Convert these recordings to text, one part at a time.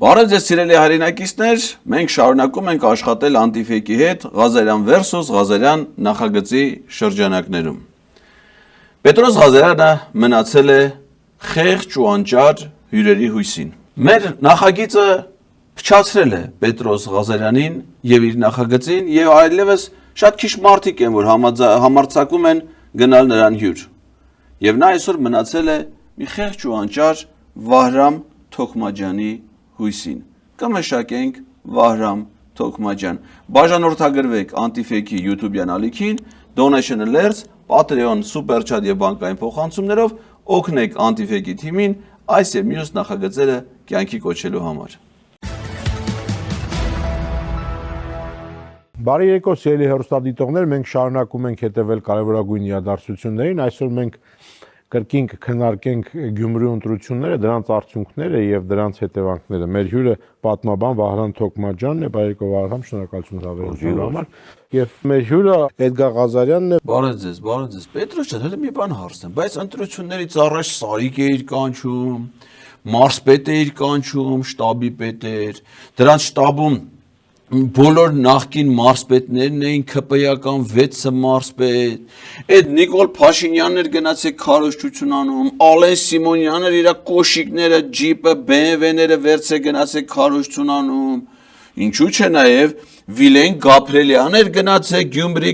Բարև ձեզ սիրելի հայրենակիցներ, մենք շարունակում ենք աշխատել Անտիֆեյքի հետ Ղազարյան versus Ղազարյան նախագծի շրջանակներում։ Պետրոս Ղազարյանը մնացել է խեղճ ու անճար հյուրերի հույսին։ Մեր նախագիծը փչացրել է Պետրոս Ղազարյանին եւ իր նախագծին եւ այլևս շատ քիչ մարդիկ են, որ համարձակում են գնալ նրան հյուր։ Եվ նա այսօր մնացել է մի խեղճ ու անճար Վահրամ Թոքմաջյանի հույսին։ Կմշակենք Վահրամ Թոքմաջյան։ Բաժանորդագրվեք Antifake-ի YouTube-յան ալիքին, Donation Alerts, Patreon, Super Chat եւ բանկային փոխանցումներով օգնեք Antifake-ի թիմին այս եւ մյուս նախագծերը կյանքի կոչելու համար։ Բարի երեկո սիրելի հեռուստադիտողներ, մենք շարունակում ենք հետևել կարևորագույն իրադարձություններին։ Այսօր մենք կրկին քննարկենք Գյումրու ընտրությունները, դրանց արդյունքները եւ դրանց հետևանքները։ Մեր հյուրը պատմաբան Վահրամ Թոքմաջյանն է, բարի երեկո Վահրամ, շնորհակալություն հավերժելու համար։ Եվ մեր հյուրը Էդգար Ղազարյանն է։ Բարև ձեզ։ Պետրոս ջան, հələ մի բան հարցնեմ, բայց ընտրություններից առաջ Սարիկ էր կանչում, Մարսպետ էր կանչում, շտաբի պետ էր։ Դրանց շտաբում բոլոր նախկին մարսպետներն էին ԿՊ-ական 6 մարսպետ, այդ Նիկոլ Փաշինյանն էր գնացել քարոզչություն անում, Ալեն Սիմոնյանն էր իր կոշիկները, ջիպը, BMW-ները վերցե գնացել քարոզչություն անում, ինչու՞ չէ նաև Վիլեն Գաբրելյանն էր գնացել Գյումրի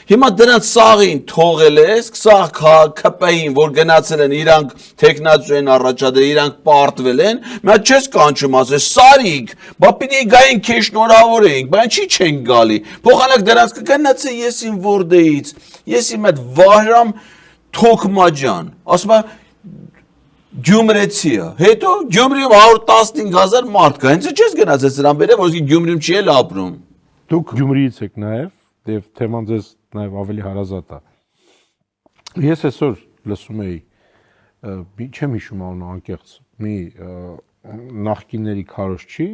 հիմա դրանց սաղին թողել ես, սաղ ԿՊ-ին, որ գնացել են իրանք տեխնացու են առաջադրել, իրանք պարտվել են, մա չես կանչում ասես, Սարիկ, բա պիտի գային քեզ շնորհավորեինք, բա ինչի չեն գալի, փոխանակ դրանց կգնացել ես իմ Որդեից, ես իմ այդ Վահրամ Թոքմաջյան, ասում եմ Գյումրեցի է, հետո Գյումրիում 115,000 մարդ կա, հենց չես գնացել սրան բերել, որ Գյումրիում չի էլ ապրում։ Դուք Գյումրիից եք նաև եւ թեման ձեզ նաև ավելի հարազատ է։ Ես այսօր լսում էի, չեմ հիշում անունը անկեղծ, մի նախկինների քարոզչի,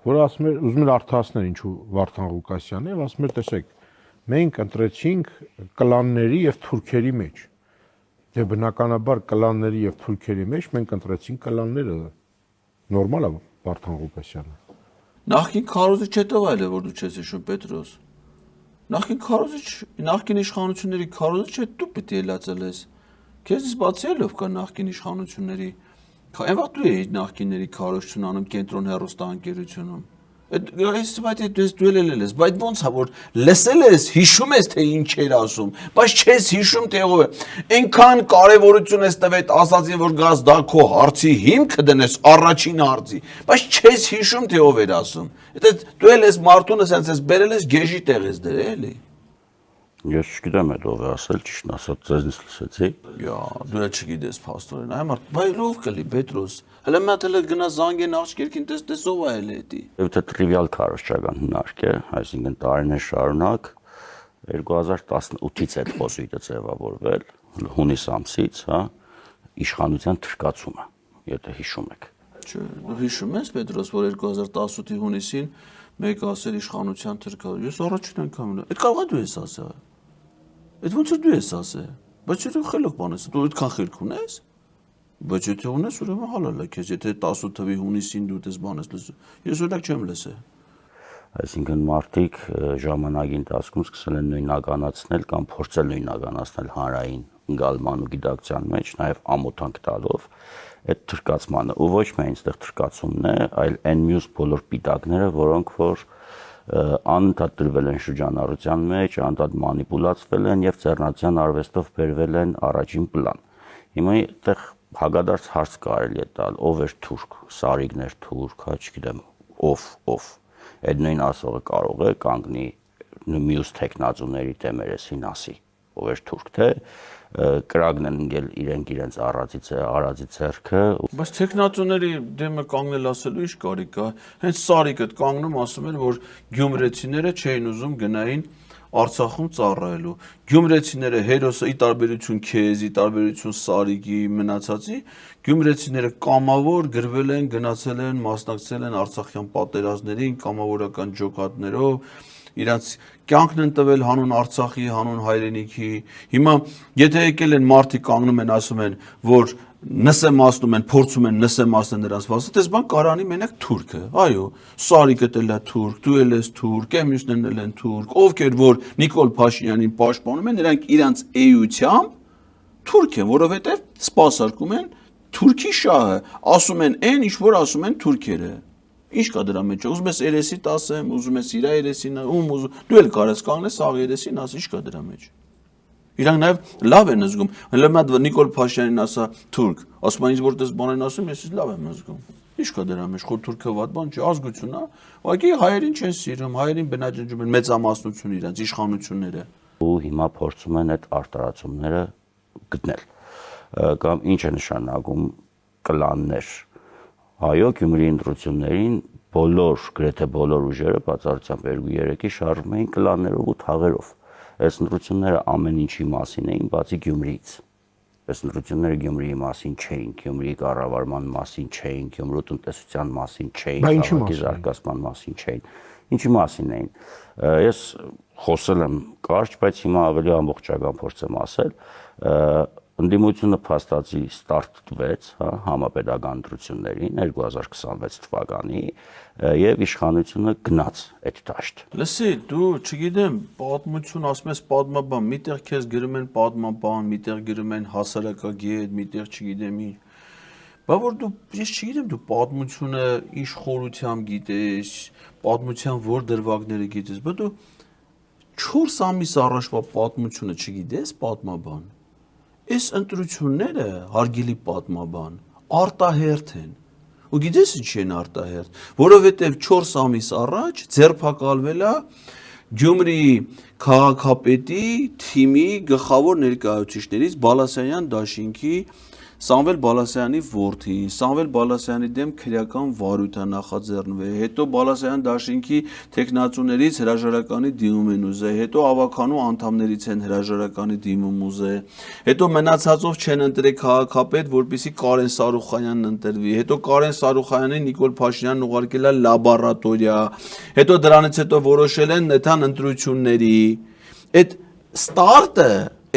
որ ասում էր, ուզում էր արդարացնել ինչու Վարդան Ղուկասյանը եւ ասում էր, տեսեք, մենք ընտրեցինք կլանների եւ թուրքերի մեջ։ Եվ բնականաբար կլանների եւ թուրքերի մեջ մենք ընտրեցինք կլանները։ Նորմալ է Վարդան Ղուկասյանը։ Նախկին քարոզիչ հետո այլ է, որ դու չես հիշում Պետրոս։ Նախկին իշխանությունների քարոզիչ է դու պիտի ելածել ես։ Քեզից բացի ելով կա նախկին իշխանությունների։ Այն վաղ դու էի նախկինների քարոզչություն անում կենտրոն հեռուստաընկերությունում։ Այդ դու ելել ես, բայց ոնց է որ լսել ես, հիշում ես թե ինչ էր ասում, բայց չես հիշում թե ով է։ Այնքան կարևորություն ես տվել ասացին որ գաս դա քո հարցի հիմքը դնես առաջին հարցի, բայց չես հիշում թե ով էր ասում։ Դա դու ես մարդունը sense ես բերել ես գեժի տեղ ես դրել էլի։ Ես չգիտեմ այդ ով է ասել, ճիշտ ասած, ձեզնից լսեցի։ Յա, դու էլ չգիտես փաստորեն, այ մարդ, բայ լավ կլի Պետրոս։ Հələ մա դել գնա զանգեն աղջկերքին, տես ով է էլի էդի։ Եվ դա տրիվիալ քարոզչական հնարք է, այսինքն տարիներ շարունակ 2018-ից այդ խոսույթը ձևավորվել, հունիս ամսից, հա, իշխանության թրկացումը, եթե հիշում եք։ Չէ, դու հիշում ես Պետրոս, որ 2018-ի հունիսին մեկ ասել իշխանության թրկացում։ Ես առաջին անգամ այդ կարող է դու ես ասել։ Այդ ոնց դու ես ասել։ Բայց դու խելոք բան ես, դու այդքան խելք ունես։ Բայց եթե ունես, ուրեմն հալալ է քեզ, եթե 18 թվականի հունիսին դու դες բան ես լսում։ Ես օրինակ չեմ լսել։ Այսինքն մարդիկ ժամանակի ընթացքում սկսել են նույնականացնել կամ փորձել նույնականացնել հանրային ընկալման ու գիտակցության մեջ, նաև ամոթանք տալով այդ թրկացմանը, ու ոչ միայն այստեղ թրկացումն է, այլ այն մյուս բոլոր պիտակները, որոնք որ անընդհատ դրվել են շրջանառության մեջ, անընդհատ մանիպուլացվել են եւ ձեռնարկության արվեստով բերվել են առաջին պլան։ Հիմա այդտեղ հագադարձ հարց կարելի է տալ, ով էր թուրք, Սարիկն էր թուրք, հա, չգիտեմ, ով։ Այդ նույն ասողը կարող է կանգնի մյուս տեխնացուների դեմերեսին ասի, ով էր թուրք, թե կրակն են ընկել իրենց արածի ցերքը։ Բայց տեխնացուների դեմը կանգնել ասելու ինչ կարիք կա։ Հենց Սարիկը կանգնում ասում էր, որ գյումրեցիները չէին ուզում գնային Արցախում ծառայելու։ Գյումրեցիները հերոսը ի տարբերություն քեզ, ի տարբերություն Սարիկի մնացածի, գյումրեցիները կամավոր գրվել են, գնացել են, մասնակցել են Արցախյան պատերազմներին, կամավորական ջոկատներով, իրանց կյանքն են տվել հանուն Արցախի, հանուն հայրենիքի։ Հիմա եթե եկել են մարդիկ կանգնում են ասում են, որ նսեմացնում են, փորձում են նսեմացնել նրանց վասը, դες բան կարանի մենակ թուրքը, այո, Սարիկը էլ է թուրք, դու էլ ես թուրք, մյուսներն էլ են թուրք, ովքեր որ Նիկոլ Փաշինյանին պաշտպանում են, նրանք իրանց էությամբ թուրք են, որովհետև սպասարկում են Թուրքի շահը, ասում են այն, ինչ որ ասում են թուրքերը։ Ինչ կա դրա մեջ, ուզում ես երեսիդ ասեմ, ուզում ես իրա երեսին, դու էլ կարես կանգնես աղ երեսին ասես, ինչ կա դրա մեջ։ Իրանք նաև լավ են զգում, հələ մատ Նիկոլ Փաշինյանին ասա թուրք, ասում են ինձ որտես բան են ասում, ես լավ եմ զգում։ Ինչ կա դրա մեջ, խոր թուրքը վատ բան չի, ազգություն է, ուղղակի հայերին չեն սիրում, հայերին բնաջնջում են մեծամասնություն իրանց իշխանությունները։ Ու հիմա փորձում են այդ արտարացումները գտնել։ Կամ ինչ է նշանակում կլաններ։ Այո, Գյումրի ընտրություններին գրեթե բոլոր ուժերը բացառությամբ 2-3-ի շարժվում էին կլաններով ու թաղերով։ Այս ընտրությունները ամեն ինչի մասին էին, բացի Գյումրիից։ Այս ընտրությունները Գյումրիի մասին չէին, Գյումրիի կառավարման մասին չէին, Գյումրու տնտեսության մասին չէին, քաղաքի զարգացման մասին չէին։ Ինչի մասին էին։ Ես խոսել եմ կարճ, բայց հիմա ավելի ամբողջական փորձեմ ասել։ Ընդդիմությունը փաստացի ստարտ տվեց համապետական ընտրություններին 2026 թվականի եւ իշխանությունը գնաց այդ դաշտ։ Լսի, դու չգիտեմ, պատմություն ասում ես պատմաբան, միտեղ քեզ գրում են պատմաբան, միտեղ գրում են հասարակագետ, միտեղ չգիտեմ ինչ։ Բա որ դու ես չգիտեմ դու պատմությունը ինչ խորությամբ գիտես, պատմության որ դրվագները գիտես, բա դու 4 ամիս առաջվա պատմությունը չգիտես պատմաբան։ Այս ընտրությունները հարգելի պատմաբան արտահերթ են։ Ու գիտես ինչ են արտահերթ, որովհետև 4 ամիս առաջ ձերբակալվել է Գյումրիի քաղաքապետի թիմի գլխավոր ներկայացուցիչներից Բալասանյան դաշինքի Սամվել Բալասյանի որդին, Սամվել Բալասյանի դեմ քրեական վարույթ է նախաձեռնվել, հետո Բալասյան դաշինքի տեխնացուներից հրաժարականի դիմում են ուզել, հետո ավականու անդամներից են հրաժարականի դիմում ուզել, հետո մնացածով չեն ընտրել քաղաքապետ, որպեսզի Կարեն Սարուխանյանն ընտրվի, հետո Կարեն Սարուխյանին Նիկոլ Փաշինյանն ուղարկել է լաբորատորիա, հետո դրանից հետո որոշել են նեթան ընտրությունների, այդ ստարտը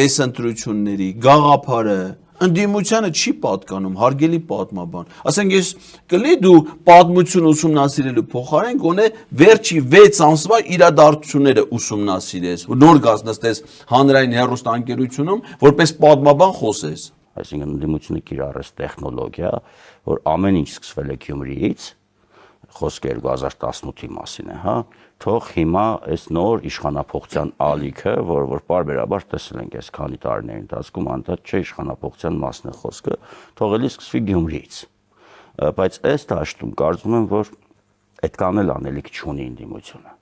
այս ընտրությունների գաղափարը ընդդիմությանը չի պատկանում, հարգելի պատմաբան։ Ասենք ես կլի դու պատմություն ուսումնասիրելու փոխարեն գոնե վերջի 6 ամսվա իրադարձությունները ուսումնասիրես, նոր գազ նստես հանրային հեռուստաընկերությունում, որպես պատմաբան խոսես։ Այսինքն ընդդիմությունը կիրառեց տեխնոլոգիա, որ ամեն ինչ սկսվել է Գյումրիից, խոսքը 2018-ի մասին է, հա, թող հիմա այս նոր իշխանափոխության ալիքը, որ պարբերաբար տեսել ենք այս քանի տարիների ընթացքում, անդադ չէ իշխանափոխության մասն է խոսքը, թող էլի սկսվի Գյումրիից։ Բայց այս դաշտում կարծում եմ, որ այդքան էլ անելիք չունի ընդդիմությունը։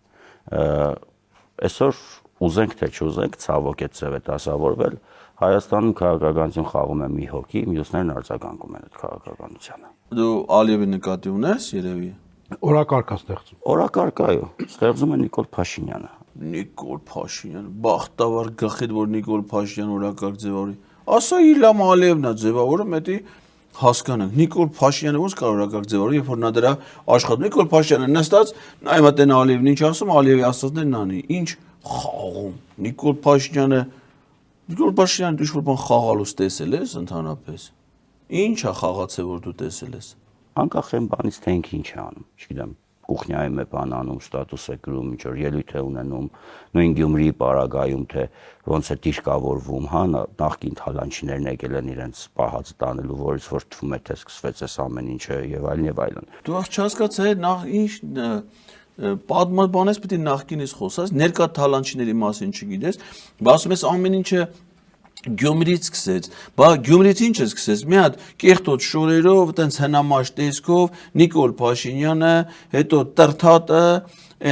Այսօր ուզենք թե չուզենք, ցավոք այդ ձև է դասավորվել, Հայաստանում քաղաքականություն խաղում է մի հոգի, մյուսներն արձագանքում են այդ քաղաքականությանը։ Դու Ալիևի նկատի ունես երևի։ Օրակարգ է ստեղծում։ Օրակարգ այո, ստեղծում է Նիկոլ Փաշինյանը։ Նիկոլ Փաշինյան, բախտավար գլխիդ որ Նիկոլ Փաշինյան օրակարգ ձևավորի։ Ասա Իլհամ Ալիևն է ձևավորում, դա հասկանանք։ Նիկոլ Փաշինյանը ո՞նց կարող օրակարգ ձևավորի, երբ որ նա դրա աշխատում։ Նիկոլ Փաշինյանը նստած, նայում է տեն Ալիևն ինչ ասում, Ալիևի ասածներն անի։ Ինչ խաղում։ Նիկոլ Փաշինյանը դու ինչ-որ բան խաղալուց տեսել ես ընդհանրապես։ Ինչ է խաղացել որ դու տեսել ես։ Անկախ այն բանից թե ինքը ինչ է անում, չգիտեմ, կուխնյայում է բան անում, ստատուս է գրում, ինչ որ ելույթ է ունենում, նույն Գյումրիի պարագայում թե ոնց է դիրքավորվում, հա, նախկին թալանչիներն եկել են իրենց պահած տանելու, որից որ թվում է թե սկսվեց այս ամեն ինչը եւ այլն եւ այլն։ Դու չհասկացա նախ ինչ պատմաբանես պիտի նախկինից խոսած, ներկա թալանչիների մասին չգիտես, բայց ասում ես ամեն ինչը Գյումրիից սկսեց, բա Գյումրիից ինչ է սկսեց, մի հատ կեղտոտ շորերով, տենց հնամաշ տեսքով, Նիկոլ Փաշինյանը, հետո Տրթատը,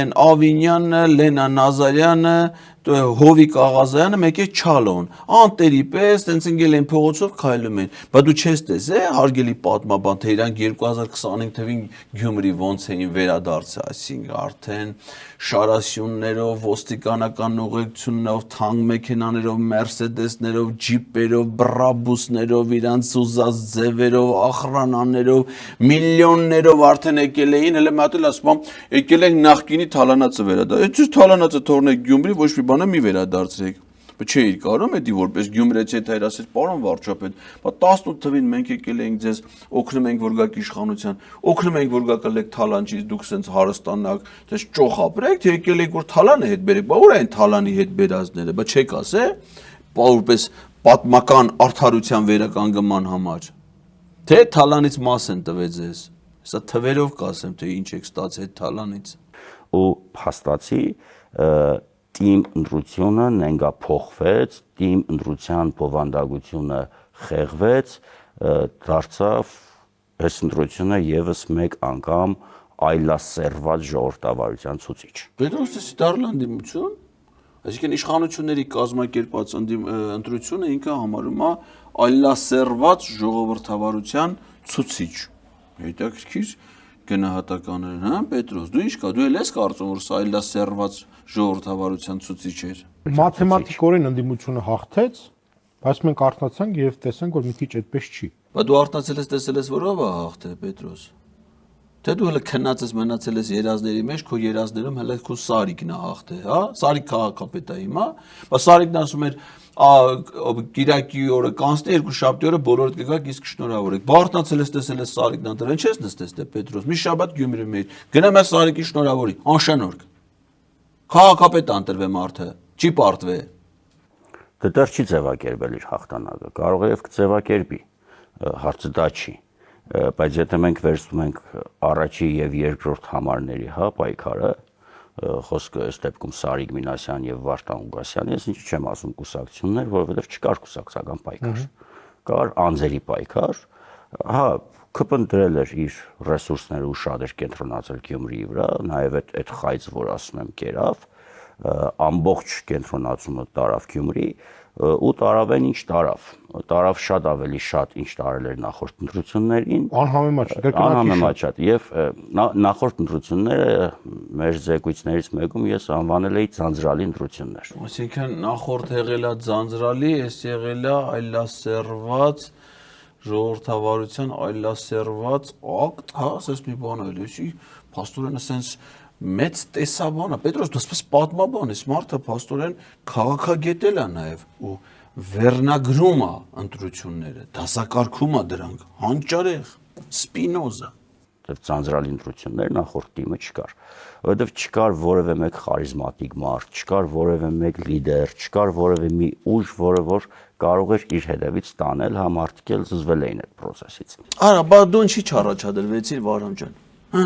են Ավինյանը, Լենա Նազարյանը, Հովիկ Աղազարյանը մեկը Չալոն, անտերի պես, տենց ընկել են փողոցով քայլում են, բա դու չես տեսե, հարգելի պատմաբան, թե իրանք 2025 թվին Գյումրի ոնց էին վերադարձել, այսինքն արդեն շարասյուններով, ոստիկանական ուղեկցություններով, թանկ մեքենաներով, մերսեդեսներով, ջիպերով, բրաբուսներով, իրանց ուզած ձևերով, ախրանաներով, միլիոններով արդեն եկել էին, հələ մի հատ էլ ասում եմ, եկել են նախկինի թալանացը վերադարձել։ Այդ ցույց թալանացը թողնեք Գյումրի, ոչ մի բանը մի վերադարձրեք։ Չէիր կարում էդի որպես Գյումրեցի հետ հայրասեր պարոն վարչապետ, բա 18 թվին մենք եկել էինք ձեզ օգնում ենք որ գաք իշխանության, օգնում ենք որ գաք ելեք թալանչից դուք սենց հարստանաք, դες ճոխ ապրեք, թե եկել եք որ թալանը հետ բերեք, բա ուր են թալանի հետ բերածները, բա չեք ասե, որպես պատմական արդարության վերականգնման համար, թե թալանից մաս են տվել ձեզ, սա թվերով կասեմ, թե ինչ եք ստացել այդ թալանից։ Ու փաստացի Տիմ ընտրությունը նենգա փոխվեց, տիմ ընտրության բովանդակությունը խեղվեց, դարձավ այս ընտրությունը եւս մեկ անգամ այլասերված ժողովրդավարության ցուցիչ։ Պետրոսի դարլան դիմություն, այսինքն իշխանությունների կազմակերպած ընտրությունը ինքը համարում է այլասերված ժողովրդավարության ցուցիչ։ Հետաքրքիր գնահատականներ, հա, Պետրոս, դու ինչ կա, դու էլ ես կարծում որ սա այլասերված ժողովրդավարության ցուցիչ էր։ Մաթեմատիկորեն ընդդիմությունը հաղթեց, բայց մենք արթնացանք եւ տեսանք որ մի քիչ այդպես չի։ Բա դու արթնացել ես տեսել ես որով է հաղթել Պետրոս։ Թե դու հələ քնած ես մնացել ես երազների մեջ, քո երազներում հələ քո Սարիկն է հաղթել, հա? Սարիկ քաղաքապետ է հիմա։ Բա Սարիկն ասում էր, Կիրակի օրը կանցնի, երկուշաբթի օրը բոլորդ կգաք, իսկ շնորհավոր եք։ Բարտացել ես տեսել ես Սարիկն անտր, ինչ ես նստես դե Պետրոս։ Մի շաբաթ Գյումրի մեջ։ Գնամ ես Սարիկի շնորհավորի, անշանորք։ Քաղաքապետ անտրվե մարդը, չի պարտվե։ Դեռ չի ձևակերպել իր հաղթանակը, կարող է եւ կձևակերպի, հարցը դա չի։ Բայց եթե մենք վերցնում ենք առաջի եւ երկրորդ համարների, հա, պայքարը, խոսքը ըստ դեպքում Սարիկ Մինասյան եւ Վարդան Ուգասյանի, ես ինչի չեմ ասում կուսակցություններ, որովհետեւ չկար կուսակցական պայքար։ Կար անձերի պայքար, հա, ԿՊ-ն դրել էր իր ռեսուրսները ու շատ էր կենտրոնացել Գյումրիի վրա, նաեւ այդ խայծ, որ ասում եմ, կերավ, ամբողջ կենտրոնացումը տարավ Գյումրի ու տարավեն ինչ տարավ շատ ավելի շատ ինչ տարել էր նախորդ ընտրություններին անհամեմատ եւ նախորդ ընտրությունները մեր զեկույցներից մեկում ես անվանել էի ձանձրալի ընտրություններ այսինքն նախորդ եղելա ձանձրալի էս եղելա այլասերված ժողովրդավարության այլասերված ակտ հա ասես մի բան այլ էսի փաստորեն ասես մեծ տեսաբան է, Պետրոս, դու ասես պատմաբան ես, մարդը փաստորեն քաղաքագետ է նաև ու վերնագրում է ընտրությունները, դասակարգում է դրանք, հանճարեղ, Սպինոզա։ Ձանձրալի ընտրություններ նախորդ թիմը չկար, որովհետև չկար որևէ մեկ խարիզմատիկ մարդ, չկար որևէ մեկ լիդեր, չկար որևէ մի ուժ, որը որ կարող էր իր հետևից տանել, հա մարդիկ էլ զզվել էին այդ process-ից։ Արա, բա դու ինչի չառաջադրվեցիր Վարամ ջան, հա?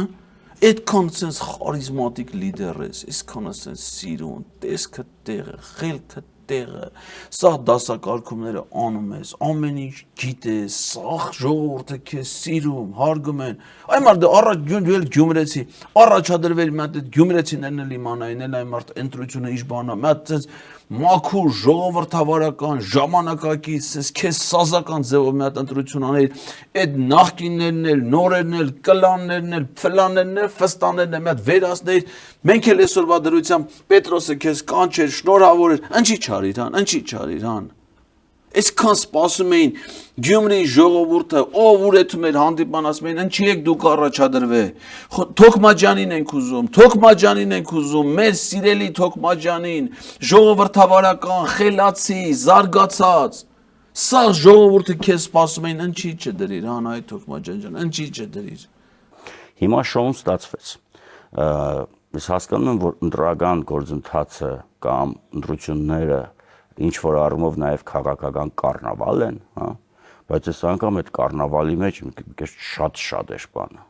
Այդքան sense խարիզմատիկ լիդեր ես, այսքան sense սիրուն, տեսքը տեղը, խելքը տեղը, սա դասակարգումները անում ես, ամեն ինչ գիտես, սա ժողովուրդը քեզ սիրում, հարգում են։ Այ մարդը առաջ Գյումրեցի, առաջադրվել մի հատ Գյումրեցիներն էլ իմանային, էլ այն մարդ ընտրությունը ինչ բան է, մի հատ sense մաքուր ժողովրդավարական ժամանակակից sense քեզ սազական ձևով մի հատ ընտրություն անել, այդ նախկիններն էլ, նորերն էլ, կլաններն էլ, ֆլաններն էլ, ֆստաներն էլ մի հատ վերացնել, մենք էլ այսօրվա դրությամբ Պետրոսը քեզ կանչեր, շնորհավոր էր, ինչի չարիր հան, ինչի չարիր հան։ Այսքան սպասում էին Գյումրիի ժողովուրդը, ով ուրեթում էր հանդիպան ասում էին, ինչի եք դուք առաջադրվե։ Թոքմաջանին ենք ուզում, Թոքմաջանին ենք ուզում, մեր սիրելի Թոքմաջանին, ժողովրդավարական, խելացի, զարգացած։ Սա ժողովուրդը քեզ սպասում էին, ինչի չդրիր, հան այ Թոքմաջան ջան, ինչի չդրիր։ Հիմա շոուն ստացվեց։ Ես հասկանում եմ, որ ընտրական գործընթացը կամ ընտրությունները ինչ որ առումով նաև քաղաքական կառնավալ են, հա, բայց այս անգամ այդ կառնավալի մեջ շատ էր բանը,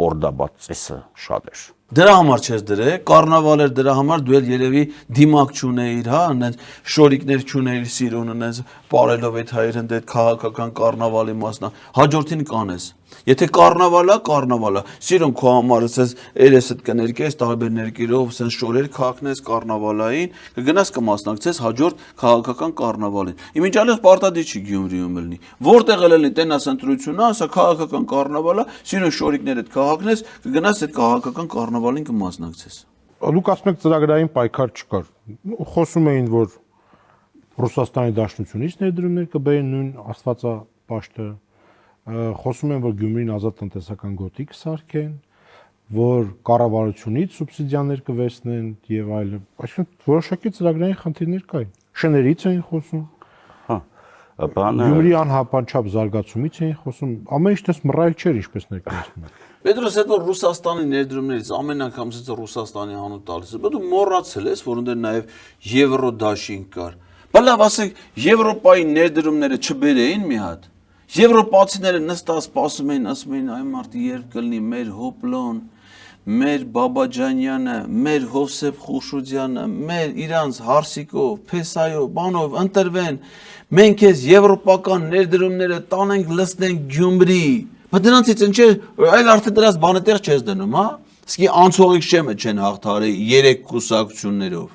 պորդաբացեսը շատ էր։ Դրա համար չես դրե, կառնավալ էր դրա համար դու էլ երևի դիմակ չունեիր, հա, այնպես շորիկներ չունեիր սիրուն, այնպես պարելով այդ հայերն դե քաղաքական կառնավալի մասնա, հաջորդին կանես։ Եթե կառնավալա, սիրուն քո համար ասես երեսդ կներկես տարբեր ներկերով, ասես շորեր քաղաքնես կառնավալային, կգնաս կմասնակցես հաջորդ քաղաքական կառնավալին։ Իմիջիալս պարտադի չի Գյումրիում լինի։ Որտեղ էլ լինի տենաս ընտրությունն, ասա քաղաքական կառնավալա, սիրուն շորիկներդ քաղաքնես, կգնաս այդ քաղաքական կառնավալին կմասնակցես։ Դուք ասում եք ծրագրային պայքար չկար։ Խոսում էին, որ Ռուսաստանի Դաշնությունից ներդրումներ կբերեն նույն Աստվածապաշտը, խոսում են, որ Գյումրին ազատ տնտեսական գոտի կսարքեն, որ կառավարությունից սուբսիդիաներ կվերցնեն եւ այլն։ Այսինքն որոշակի ծրագրային խնդիրներ կային։ շներից էին խոսում։ Հա, բանը Գյումրի անհապանչապ զարգացումից էին խոսում, ամեն ինչ դες մռայլ չէր, ինչպես ներկայացնում են։ Պետրոս, հետո Ռուսաստանի ներդրումներից ամեն անգամ ասած Ռուսաստանի անուն տալիս է, բայց դու մոռացել ես, որ ընդեր նաև Եվրոդաշինք կար։ Բայց լավ, ասենք, Եվրոպայի ներդրումները չբերեին մի հատ։ Եվրոպացիները նստած սպասում էին, ասում էին, այ մարդի երբ կլինի մեր Հոպլոն, մեր Բաբաջանյանը, մեր Հովսեփ Խուշուդյանը, մեր իրանց Հարսիկով, Փեսայով, բանով ընտրվեն, մենք ես եվրոպական ներդրումները տանենք, լցնենք Գյումրի։ Բայց դրանցից ինչ է, այլ արդեն դրանց բանը տեղ չես դնում, հա։ Իսկի անցողիկ շեմը չեն հաղթարի 3 կուսակցություններով։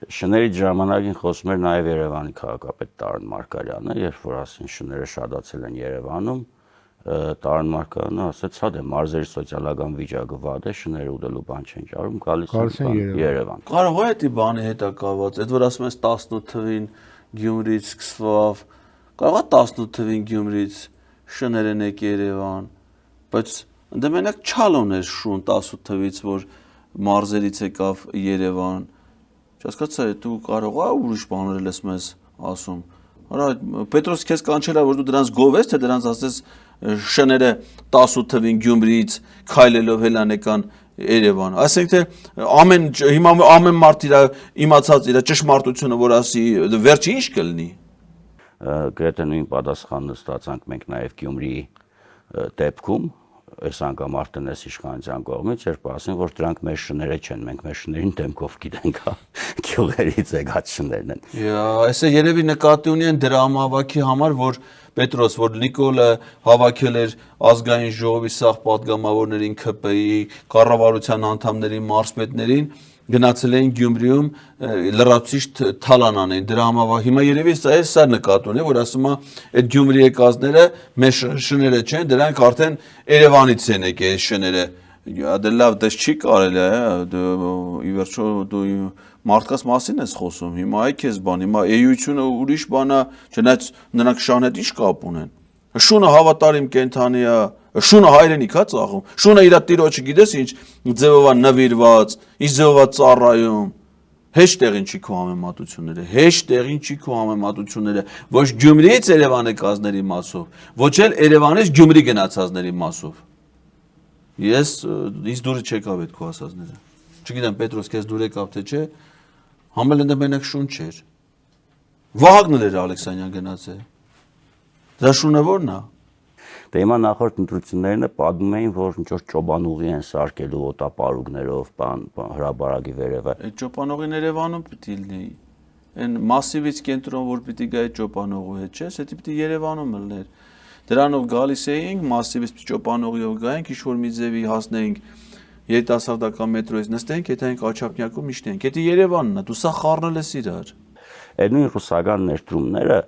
Շների ժամանակին խոսում էր նաև Երևանի քաղաքապետ Տարոն Մարկարյանը, երբ որ ասին շները շատացել են Երևանում, Տարոն Մարկարյանը ասաց, հա դե մարզերի սոցիալական վիճակը վատ է, շները ուտելու բան չեն ճարում, գալիս են Երևան։ Կարող է դի բանի հետ կապված, այդ որ ասում ես 18 թվին Գյումրից սկսվավ, կարող է 18 թվին Գյումրից շներն եք Երևան, բայց դե մենակ չալոն էր շուն 18 թվից, որ մարզերից եկավ Երևան։ Չհասկացա, դու կարող ես ուրիշ բաներ ես մեզ ասում։ Արա Պետրոս քեզ կանչել է որ դու դրանց գովես, թե դրանց ասես շները 18 թվին Գյումրիից քայլելով հելանեկան Երևան։ Ասենք թե հիմա ամեն մարդ իր իմացած իր ճշմարտությունը որ ասի վերջը ինչ կլինի։ Գրեթե նույն պատասխանը ստացանք մենք նաև Գյումրիի դեպքում, այս անգամ արդեն այս իշխանության կողմից, երբ ասին, որ դրանք մեր շները չեն, մենք մեր շներին դեմքով գիտենք, գյուղերից եկած շներն են։ Այսը երևի նկատի ունի են դրամավակի համար, որ Պետրոս, որ Նիկոլը հավաքել էր ազգային ժողովի սաղ պատգամավորներին, ՔՊ-ի, կառավարության անդամներին, մարզպետներին, գնացել էին Գյումրիում լրացուցիչ թալան անեն դրա համավար հիմա երևի սա նկատուն է որ ասում է այդ Գյումրի եկածները մեր շները չեն դրանք արդեն Երևանից են եկել շները դե լավ դες չի կարելի է ի վերջո դու մարդկաց մասին ես խոսում հիմա այ քեզ բան հիմա էությունը ուրիշ բան է չնայած նրանք շան հետ ինչ կապ ունեն շունը հավատարիմ կենթանի է շունը հայրենիք է ծաղում շունը իր տիրոջը գիտես ինչ ձևով է նվիրված ինչ ձևով է ծառայում հեշտ տեղին չի քո համեմատությունները հեշտ տեղին չի քո համեմատությունները ոչ Գյումրիից Երևան եկածների մասով ոչ էլ Երևանից Գյումրի գնացածների մասով ես ինձ դուրը չեկավ այդ քո ասածները չգիտեմ Պետրոս քեզ դուր եկավ թե չէ համելը մենակ շուն չէր Վահագնն էր Ալեքսանյան գնացել Դա շունը ո՞րն է Դե հիմա նախորդ ընտրություններն պատմում էին, որ ինչ-որ ճոբանուղի են սարքելու օտապարուգներով, հրաբարակի վերևը։ Այդ ճոբանուղին Երևանում պիտի լինի։ Այն մասիվից կենտրոն, որ պիտի գա այդ ճոբանուղու հետ, չէ՞, դա պիտի Երևանում լիներ։ Դրանով գալիս էինք, մասիվից ճոբանուղիով գայինք, ինչ-որ մի ձևի հասնեինք երիտասարդական մետրոյից նստենք, եթե ենք Աչափնյակում միշտենք։ Դա Երևանն է, դու սա խառնել ես իրար։ Այդ նույն ռուսական ներդրումները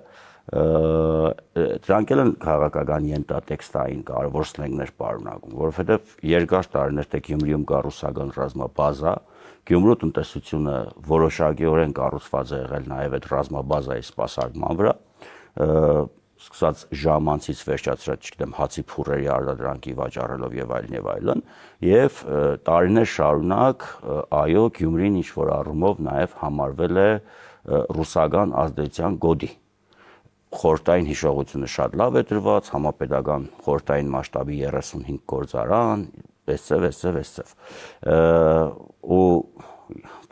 դրանք էլ են քաղաքական ենթատեքստային կարևոր սլենգներ պարունակում, որովհետև երկար տարիներ թե Գյումրիում կա ռուսական ռազմաբազա, Գյումրու տնտեսությունը որոշակիորեն կառուցված է եղել նաև այդ ռազմաբազայի սպասարկման վրա, սկսած ժամանցից վերջացրած, չգիտեմ, հացի փուրերի արտադրանքի վաճառելով եւ այլն, եւ տարիներ շարունակ այո, Գյումրին ինչ որ առումով նաև համարվել է ռուսական ազդեցության գոտի խորհրդային հիշողությունը շատ լավ է դրված, համապետական խորհրդային մասշտաբի 35 գործարան, այսցև, ու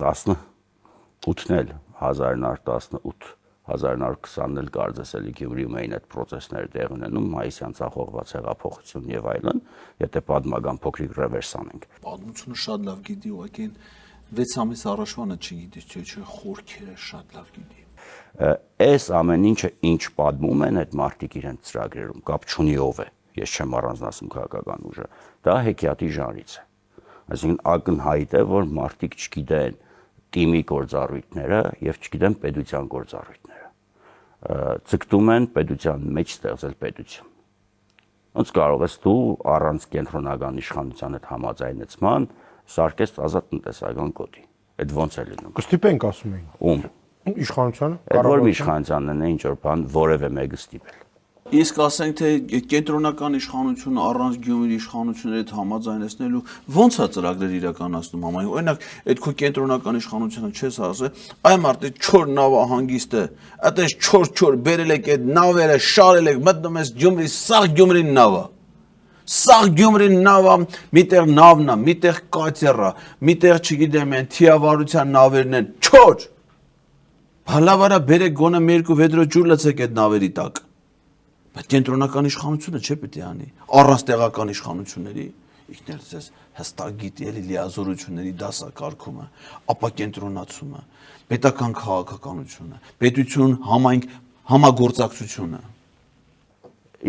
18-ն էլ 1918-1920-ն էլ կարծես էլի Գյումրիում էին այդ պրոցեսները տեղ ունենում, մայիսյան ցախողված հեղափոխություն եւ այլն, եթե պատմական փոքրիկ ռևերս անենք։ Պատմությունը շատ լավ գիտի, ուղղակի 6 ամիս առաջվանը չգիտի, չէ, խորքերը շատ լավ գիտի։ Այս ամեն ինչը ինչ պատմում են այդ մարդիկ իրենց ծրագրերում, կապ չունի ով է, ես չեմ առանձնացնում քաղաքական ուժը, դա հեքիաթի ժանրից է։ Այսինքն ակնհայտ է, որ մարդիկ չգիտեն թիմի գործառույթները եւ չգիտեն պետության գործառույթները։ Ցկտում են պետության մեջ ստեղծել պետություն։ Ոնց կարող ես դու առանց կենտրոնական իշխանության հետ համաձայնեցման սարքես ազատ տնտեսական կոդի։ Այդ ոնց է լինում։ Կստիպենք ասում էին։ Ում Իշխանությանը, կառավարության իշխանությանն է ինչ որ բան որևէ մեկը ստիպել։ Իսկ ասենք թե կենտրոնական իշխանությունը առանց Գյումրի իշխանությունների հետ համաձայնեցնելու ո՞նց է ծրագրեր իրականացնում համայն։ Օրինակ, այդ քո կենտրոնական իշխանությունը չես ասել, այ մարդը 4 նավահանգիստ է, այդպես 4 բերել եք այդ նավերը, շարել եք, մտնում ես Գյումրի, սաղ Գյումրին նավա։ Սաղ Գյումրին նավա, միտեղ նավն է, միտեղ կատերը, միտեղ չգիտեմ են թիավարության նավերն են, 4։ Հալավարա բերեք գոնե 2-6 ջուր լցեք այդ նավերի տակ։ Բայց կենտրոնական իշխանությունը չէ պետք է անի։ Առանց տեղական իշխանությունների ինքներս ես հստակ գիտի էլի լիազորությունների դասակարգումը, ապա կենտրոնացումը, պետական քաղաքականությունը, պետություն համայնք համագործակցությունը։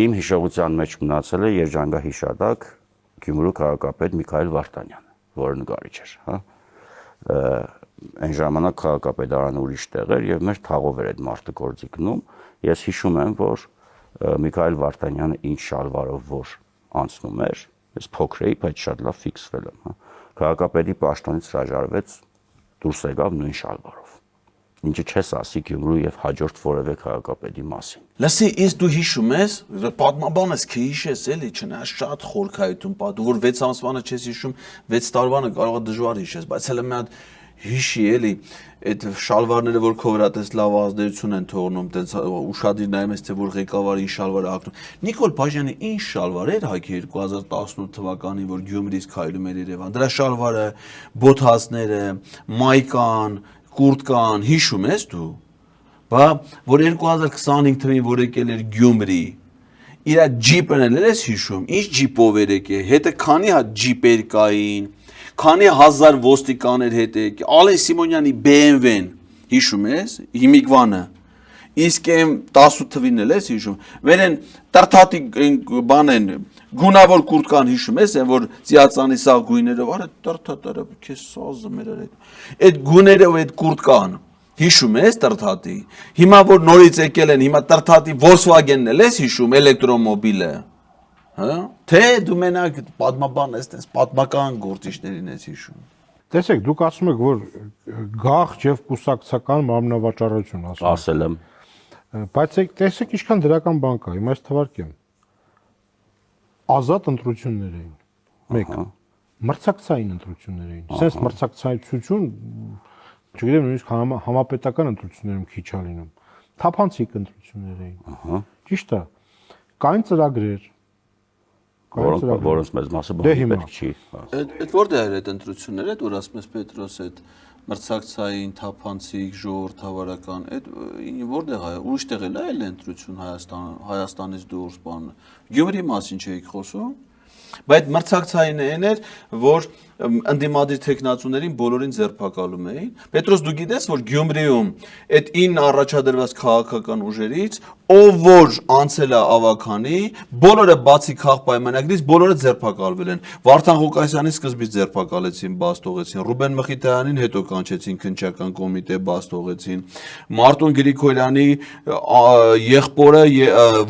Իմ հիշողության մեջ մնացել է երջանկահիշատակ Գյումրու քաղաքապետ Միքայել Վարդանյանը, որը նկարիչ էր, հա։ Այն ժամանակ քաղաքապետարանը ուրիշ տեղ էր եւ մեր թաղով էր այդ մարդը գործի գնում։ Ես հիշում եմ, որ Միքայել Վարդանյանը ինչ շալվարով որ անցնում էր, ես փոքր էի, բայց շատ լավ ֆիքսվել եմ, հա։ Քաղաքապետի պաշտոնից հրաժարվեց, դուրս եկավ նույն շալվարով։ Ինչը չես ասի Գյումրու եւ հաջորդ որևէ քաղաքապետի մասին։ Լսի, իսկ դու հիշում ես, պատմաբան ես, քե հիշես էլի, չնայած շատ խորքայություն պատու, որ 6 ամսվանը չես հիշում, 6 տարվանը կարող է դժվար հիշես, բայց հələ մի հատ հիշի էլի, այդ շալվարները, որ քո վրա տես լավ ազդեցություն են թողնում, տես ուշադիր նայում ես, թե որ ղեկավարը ինչ շալվար է հագնում։ Նիկոլ Փաշյանը ինչ շալվար էր հագի 2018 թվականին, որ Գյումրից քայլում էր Երևան։ Դրա շալվարը, բոթասները, մայկան, կուրտկան, հիշում ես դու։ Բա որ 2025 թվականին որ եկել էր Գյումրի, իր ջիպն էլ ես հիշում, ինչ ջիպով էր եկել, հետը քանի հատ ջիպեր կային, քանի հազար ոստիկաներ հետ եկել, Ալեն Սիմոնյանի BMW-ն, հիշում ես, հիմիկվանը, իսկ եմ 18 թվին էլ ես հիշում, վերեն տրթատի բան են, գունավոր կուրտկան հիշում ես, որ ծիածանի սաղ գույներով, արա տրթատարը, քեզ սազը մեր այդ գուներով այդ կուրտկան, հիշում ես տրթատի, հիմա որ նորից եկել են, հիմա տրթատի Volkswagen-ն էլ ես հիշում, էլեկտրոմոբիլը, հա, թե դու մենակ պատմաբան ես, պատմական գործիչներին ես հիշում։ Տեսեք, դուք ասում եք, որ գաղթ եւ կուսակցական մարմնավաճառություն ասել եմ։ Բայց տեսեք, ինչքան դրական բան կա, հիմա ես թվարկեմ։ Ազատ ընտրություններ էին։ 1 մրցակցային ընտրություններ էին։ Սենց մրցակցություն, չգիտեմ, նույնիսկ համապետական ընտրություններում քիչ է լինում։ Թափանցիկ ընտրություններ էին։ Ճիշտ է։ Կային ծրագրեր, որոնց մեծ մասը պետք չի։ Այդ որտեղ էր այդ ընտրությունները, այդ որ ասում ես Պետրոս, այդ մրցակցային, թափանցիկ, ժողովրդավարական, այդ որտեղ է, ուրիշ տեղ էլ է ընտրություն Հայաստանից դուրս բանը։ Գյումրի մասին չէիք խոսում, բայց մրցակցային էր, որ ընդդիմադիր տեխնացուներին բոլորին ձերբակալում էին։ Պետրոս, դու գիտես, որ Գյումրիում այդ 9 առաջադրված քաղաքական ուժերից, ով որ անցել է ավականի, բոլորը բացի քաղաքպայմանագրից, բոլորը ձերբակալվել են։ Վարդան Ղուկասյանին սկզբից ձերբակալեցին, բաց թողեցին, Ռուբեն Մխիթարյանին հետո կանչեցին քննչական կոմիտե, բաց թողեցին։ Մարտուն Գրիգորյանի եղբորը,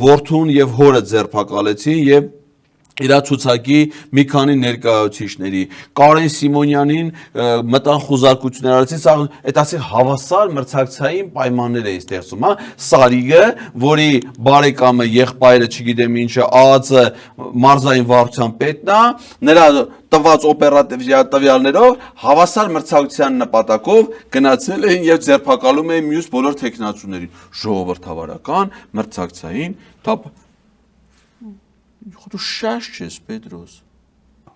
որդուն եւ հորը ձերբակալեցին եւ իր ցուցակի մի քանի ներկայացուցիչների Կարեն Սիմոնյանին մտան խոզարկություններ արեցին, սա այդ ասի հավասար մրցակցային պայմաններ է ստեղծում, հա, Սարիգը, որի բարեկամը եղբայրը, չգիտեմ ինչը, ԱԱՑ մարզային վարչության պետն է, նրա տված օպերատիվ տվյալներով հավասար մրցակցության նպատակով գնացել էին եւ ձերբակալում էին մյուս բոլոր տեխնացուներին, ժողովրդավարական, մրցակցային, Դու շաշ ես, Պետրոս։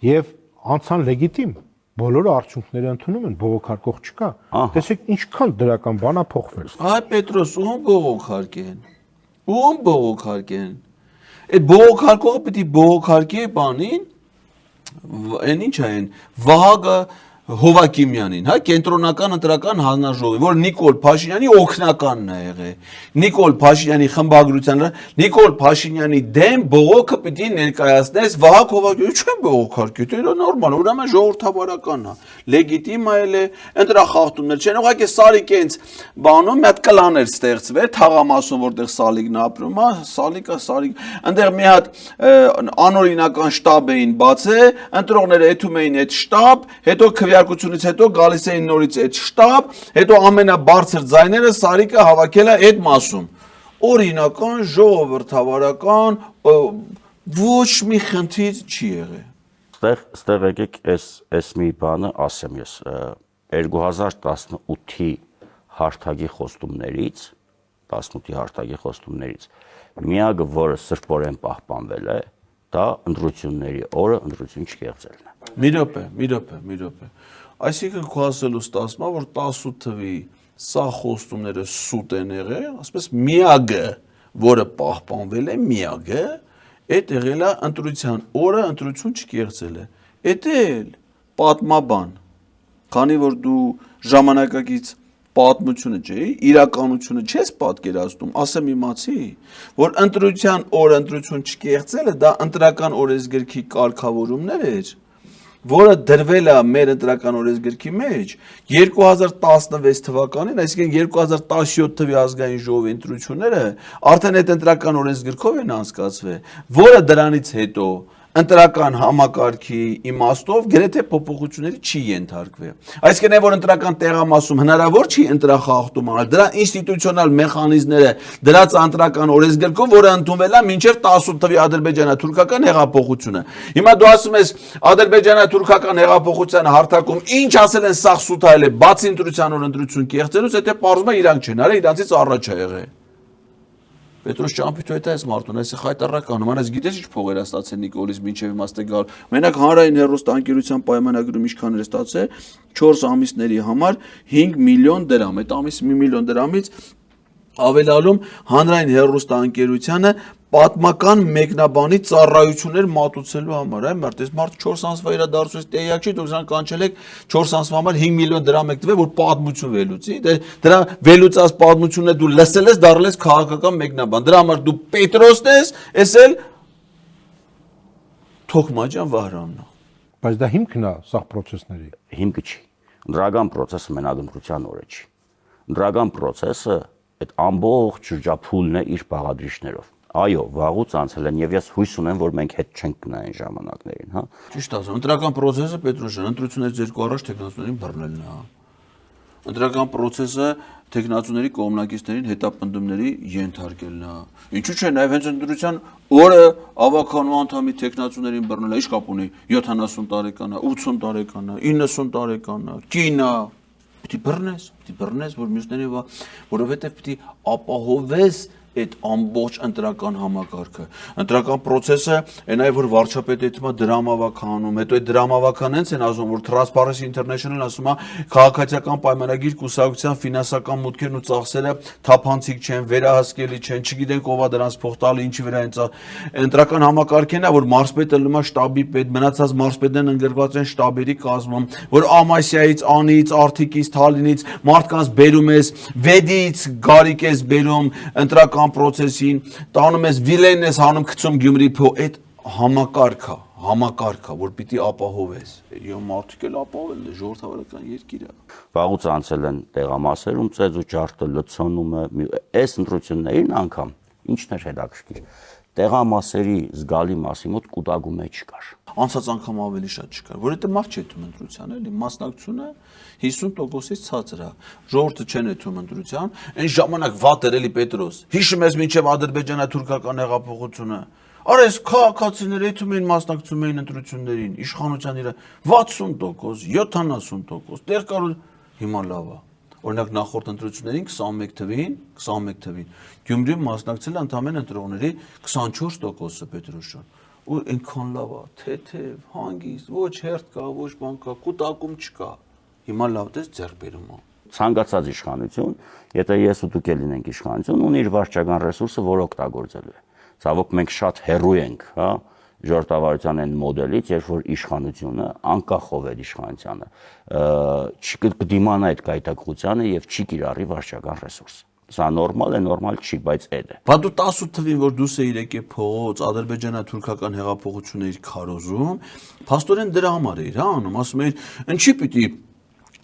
Եվ անցան լեգիտիմ, բոլորը արդյունքները ընդունում են, բողոքարկող չկա։ Տեսեք, ինչքան դրական բան է փոխվել։ Այ Պետրոս, ում բողոքարկեն։ Ում բողոքարկեն։ Այդ բողոքարկողը պիտի բողոքարկի բանին, այն ինչ է այն, Վահագը Հովակիմյանին, հա, կենտրոնական ընտրական հանձնաժողովի, որ Նիկոլ Փաշինյանի օգնականն է եղել։ Նիկոլ Փաշինյանի խմբագրության, Նիկոլ Փաշինյանի դեմ բողոքը պիտի ներկայացնես Վահագ Հովակիմյանը, չէ՞ բողոքարկի, դա նորմալ, ուրեմն ժողովրդավարական է, լեգիտիմ է, ընտրախախտումներ չեն, ուղղակի Սարիկենց բանում մի հատ կլաներ ստեղծվել, թաղամասում, որտեղ Սալիկն ապրում է, Սալիկ, այնտեղ մի հատ անօրինական շտաբ էին բացել, ընտրողները եթում էին այդ շտաբ, հետո քվեարկությունից հետո գալիս էին նորից այդ շտաբ, հետո ամենաբարձր ձայները Սարիկը հավաքել է այդ մասում։ օրինական, ժողովրդավարական, ոչ մի խնդիր չի եղել։ Ստեղ եկեք այս մի բանը ասեմ ես 2018-ի հարթակի խոստումներից 18-ի հարթակի խոստումներից միակը, որը սրբորեն պահպանվել է, դա ընտրությունների օրը ընտրություն չկեղծելն է։ Մի րոպե։ Այսինքն քո ասելու ստացվում է, որ 18 թվի սա խոստումները սուտ են եղել, ասես միակը, որը պահպանվել է, միակը, այդ եղել է ընտրության օրը ընտրություն չկեղծել է։ Էդ էլ պատմաբան, քանի որ դու ժամանակակից պատմությունը չէ, իրականությունը չես պատկերացնում, ասեմ իմացի, որ ընտրության օրը ընտրություն չկեղծելը դա ընտրական օրենսգրքի կարգավորումներ էր, որը դրվել է մեր ընտրական օրենսգրքի մեջ 2016 թվականին, այսինքն 2017 թվի ազգային ժողովի ընտրությունները արդեն այդ ընտրական օրենսգրքով են անցկացվել, որը դրանից հետո ընտրական համակարգի իմաստով գրեթե փոփոխությունների չի ենթարկվել։ Այսինքն որ ընտրական տեղամասում հնարավոր չի ընտրախախտում անել, դրա ինստիտուցիոնալ մեխանիզմները դրած ընտրական օրենսգրքով, որը ընդունվել է մինչև 18 թվի ադրբեջանա-թուրքական հեղափոխությունը։ Հիմա դու ասում ես ադրբեջանա-թուրքական հեղափոխության հարթակում ինչ ասել են սաղ սուտայել է, բացի ընտրության օր ընտրություն կեղծելուց, հետո պարզվում է իրանք չեն արել, իրանցից առաջ է եղել։ Պետրոս ճամփիթը այդ այս մարդուն, այս խայտարականում, անես գիտես ինչ փողեր է ստացել Նիկոլից մինչև իմաստը գալ։ Մենակ հանրային հեռուստաընկերության պայմանագրում ինչքան էր ստացել 4 ամիսների համար 5 միլիոն դրամ։ Այդ ամիսը 1 միլիոն դրամից ավելալում հանրային հեռուստաընկերությանը պատմական մեկնաբանի ծառայություններ մատուցելու համար, այ մարդ, այս մարդ 4 ամսվա իրադարձությունից տեղյակ չի, դուք զան կանչելեք 4 ամսվա համար 5 միլիոն դրամ եք տվել, որ պատմություն վերլուծի, դրա վերլուծած պատմությունն է դու լսել ես, դառել ես քաղաքական մեկնաբան, դրա համար դու Պետրոսն ես, ես էլ Թոքմաջյան Վահրամն է։ Բայց դա հիմքն է սա process-ների։ Հիմքը չի։ Ընդրական process-ը մենակ ընտրության օրը չի։ Ընդրական process-ը այդ ամբողջ շրջափուլն է իր բաղադրիչներով։ Այո, վաղուց անցել են եւ ես հույս ունեմ, որ մենք հետ չենք գնա այն ժամանակներին, հա։ Ճիշտ ասում, ընտրական process-ը Պետրոսյան, ընտրություններից երկու առաջ տեխնացուներին բռնելն է, հա։ Ընտրական process-ը տեխնացուների կողմնակիցներին հետապնդումների ենթարկելն է։ Ինչու՞ չէ, նաեւ հենց ընտրության օրը ավականու անդամի տեխնացուներին բռնել է, ի՞նչ կապ ունի 70 տարեկան է, 80 տարեկան է, 90 տարեկան է, կին է։ Պիտի բռնես, որ մյուսներին, որովհետեւ պիտի ապահովես այդ ամբողջ ընտրական համակարգը։ Ընտրական process-ը այն այ որ վարչապետը դիմա դրամավականում, հետո այդ դրամավական հենց են ասում, որ Transparency International ասում է քաղաքացիական պայմանագիր կուսակցության ֆինանսական մուտքերն ու ծախսերը թափանցիկ չեն, վերահսկելի չեն, չգիտենք ով է դրանց փող տալը, ինչի վրա են ընտրական համակարգն է, որ մարզպետը լումա շտաբի պետ, մնացած մարզպետներն ընդգրկված են շտաբերի կազմում, որ Ամասիայից, Անից, Արթիկից, Թալինից մարդկանց բերում ես, Վեդից գարիկ ես բերում ընտրական process-ին, տանում ես վիլեն ես հանում գցում Գյումրի փող, այդ համակարգա, որ պիտի ապահովես։ Եվ մարդիկ էլ ապահովել է ժողովրդավարական երկիրը։ Վաղուց անցել են տեղամասերում ծեզ ու ջարդը լցոնումը, այս ընտրություններին անգամ ինչն էր հետաքրքիր։ Տեղամասերի զգալի մասի մոտ կուտակում չկար։ Անցած անգամ ավելի շատ չկար, որովհետեւ մարդ չի դում ընտրության, էլի, մասնակցությունը 50%-ից ցածր է։ Ժողովուրդը չեն դում ընտրության, այն ժամանակ վատ էր էլի Պետրոս։ Հիշում ես մինչև ադրբեջանա-թուրքական հեղափոխությունը։ Արես քաղաքացիները դում էին մասնակցում էին ընտրություններին, իշխանության իր 60%, 70%, տեղ կար հիմա լավ է։ Օրինակ նախորդ ընտրություններին 21 թվին Գյումրիում մասնակցել ընդամենը ընտրողների 24%-ը Պետրոսյան։ Ու այնքան լավ է, թեթև, հանգիստ, ոչ հերթ կա, ոչ բան կա, կուտակում չկա։ Հիմա լավ դες ձեռք բերում է։ Ցանկացած իշխանություն, եթե ես ու դուք լինենք իշխանություն, ունի իր վարչական ռեսուրսը, որ օգտագործելու է։ Ցավոք մենք շատ հեռու ենք, հա, ժողովրդավարության այն մոդելից, երբ որ իշխանությունը անկախով է իշխանությանը, չկդիմանա այդ կայտակղությանը եւ չի կիրառի վարչական ռեսուրս։ Սա նորմալ չի, բայց այդ է։ Բա դու 18 թվին որ դուս էիր եկե փողոց, ադրբեջանա-թուրքական հեղափոխությունը իր քարոզում, փաստորեն դրա համար էիր, հա, անում, ասում էիր, ինչի պիտի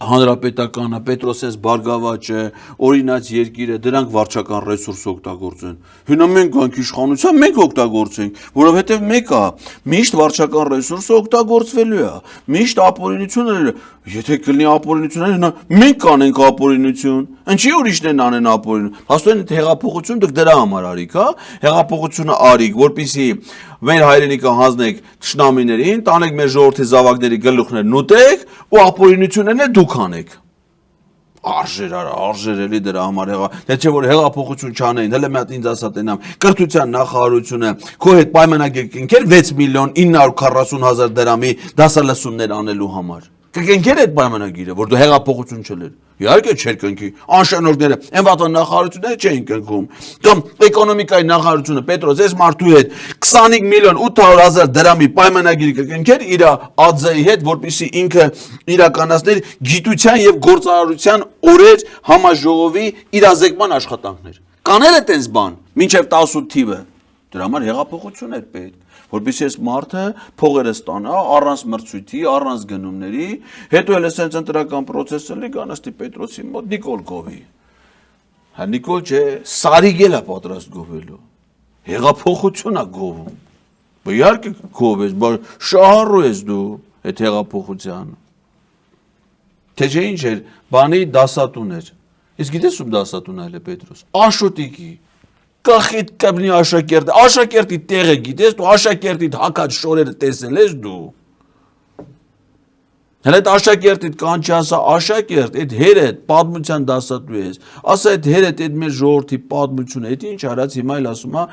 հանրապետականը, Պետրոսես Բարգավաճը, օրինաց երկիրը, դրանք վարչական ռեսուրս օգտագործեն։ Հիմա մենք ենք իշխանության, մենք օգտագործենք, որովհետև մեկ է, միշտ վարչական ռեսուրսը օգտագործվելու է, միշտ ապօրինությունները, եթե կլինի ապօրինություններ, հիմա մենք կանենք ապօրինություն, ինչի ուրիշներն անեն ապօրինություն։ Հաստատ այդ հեղափոխություն դուք դրա համար արիք, հա, հեղափոխությունը արիք, որպեսզի մեր հայրենիքը հանձնեք թշնամիներին, տանեք մեր ժողովրդի զավակների գլուխներն ուտեք ու ապօրինություններն դուք անեք։ Արժեր էլի դրա համար թե չէ որ հեղափոխություն չանեին, հələ մի հատ ինձ ասա տենամ, կրթության նախարարությունը քո հետ պայմանագիր կնքեր 6 միլիոն 940 հազար դրամի դասալսումներ անելու համար։ Կգենքեր այդ պայմանագիրը, որ դու հեղափոխություն չլեր։ Իհարկե չէր կնքի, անշանորդները, այն վատան նախարարությունները չէին կնքում։ Կամ էկոնոմիկայի նախարարությունը Պետրոս այս մարդու հետ 25 միլիոն 800 հազար դրամի պայմանագիր կգենքեր իր ԱԶ-ի հետ, որպեսզի ինքը իրականացներ գիտության եւ գործարարության օրեր համաժողովի իրազեկման աշխատանքներ։ Կանել է տենց բան, մինչեւ 18 թիվը։ Դրա համար հեղափոխություն էր պետք, որպեսզի այս մարդը փողերը ստանա առանց մրցույթի, առանց գնումների, հետո էլ ասենց ընտրական process-ը լի գանստի Պետրոսի մոտ Նիկոլ գովի։ Հա Նիկոլ չէ, Սարիգել է պատրաստ գովելու։ Հեղափոխություն է գովում։ Իհարկե գովես, բայց շահառու ես դու այդ հեղափոխությանը։ Թե չէ ինչ էր, բանի դասատուն էր։ Իսկ գիտես ում դասատուն այլ է Պետրոս։ Աշոտիկի կախիտ կբնի աշակերտի տեղը գիտես, դու աշակերտիդ հակած շորերը տեսել ես դու։ Հələ այդ աշակերտիդ կանչի ասա աշակերտ, այդ հերդ պատմության դասատու ես, ասա այդ հերդ այդ մեր ժողովրդի պատմությունը, այդ ինչ արած հիմա էլ ասում է,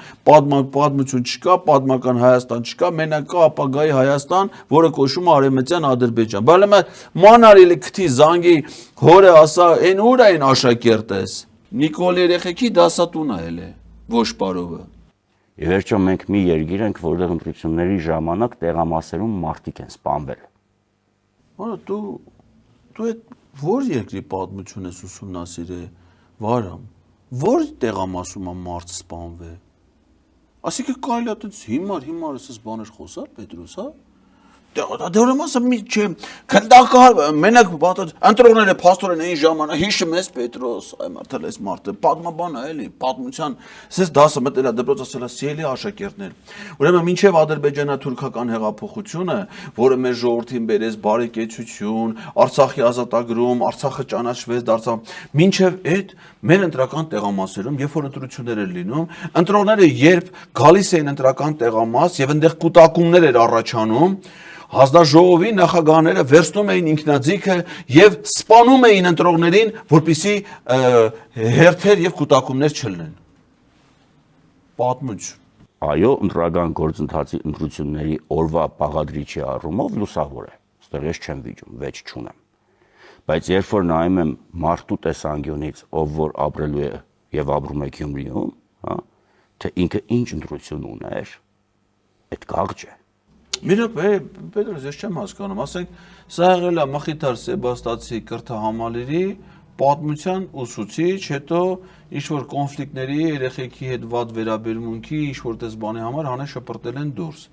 պատմություն չկա, պատմական Հայաստան չկա, մենակ կա ապագայի Հայաստան, որը կոչվում է Արևմտյան Ադրբեջան։ Բայց մանարիլի քթի զանգի հորը ասա, այն ուր այն աշակերտես։ Նիկոլ երեխեքի դասատուն է ոչ պարովը։ Եվ վերջո մենք մի երկիր ենք, որտեղ ընտրությունների ժամանակ տեղամասերում մարդիկ են սպանվել։ Արա դու այդ որ երկրի պատմություն ես ուսումնասիրել, Վարամ, որ տեղամասում է մարդ սպանվել։ Այսինքն կարելի է այդպես հիմար էսես բաներ խոսալ Պետրոս, հա։ Դե ասա մի չէ, քնդակար մենակ ընտրողները փաստորեն այն ժամանակ հիշում ես Պետրոս, այ մարդը այս մարդը պատմաբան է էլի, պատմության, ասես դասը մտել է դպրոց ասել է սիրելի աշակերտներ։ Ուրեմն մինչև ադրբեջանա-թուրքական հեղափոխությունը, որը մեր ժողովրդին բերեց բարեկեցություն, Արցախի ազատագրում, Արցախը ճանաչվեց, դարձավ, մինչև այդ մեր ընտրական տեղամասերում, երբ որ ընտրություններ էր լինում, ընտրողները երբ գալիս էին ընտրական տեղամաս եւ այնտեղ կուտակումներ էր առաջանում, Հանձնաժողովի նախագահները վերցնում էին ինքնաձիգը եւ սպանում էին ընտրողներին, որպեսզի հերթեր եւ կուտակումներ չլինեն։ Պատմություն։ Այո, ընտրական գործընթացի ընտրությունների օրվա բաղադրիչի առումով լուսավոր է։ Այստեղ ես չեմ վիճում, վեճ չունեմ։ Բայց երբ որ նայում եմ մարդու տեսանկյունից, ով որ ապրելու է եւ ապրում է Գյումրիում, հա, թե ինքը ինչ ընտրություն ուներ, այդ գաղջ է։ Պետրոս, ես չեմ հասկանում, ասենք, սա եղել է Մխիթար Սեբաստացի կրթահամալիրի պատմության ուսուցիչ, հետո ինչ-որ կոնֆլիկտների, երեխեքի հետ վատ վերաբերմունքի, ինչ-որ տես բանի համար հանե շպրտել են դուրս։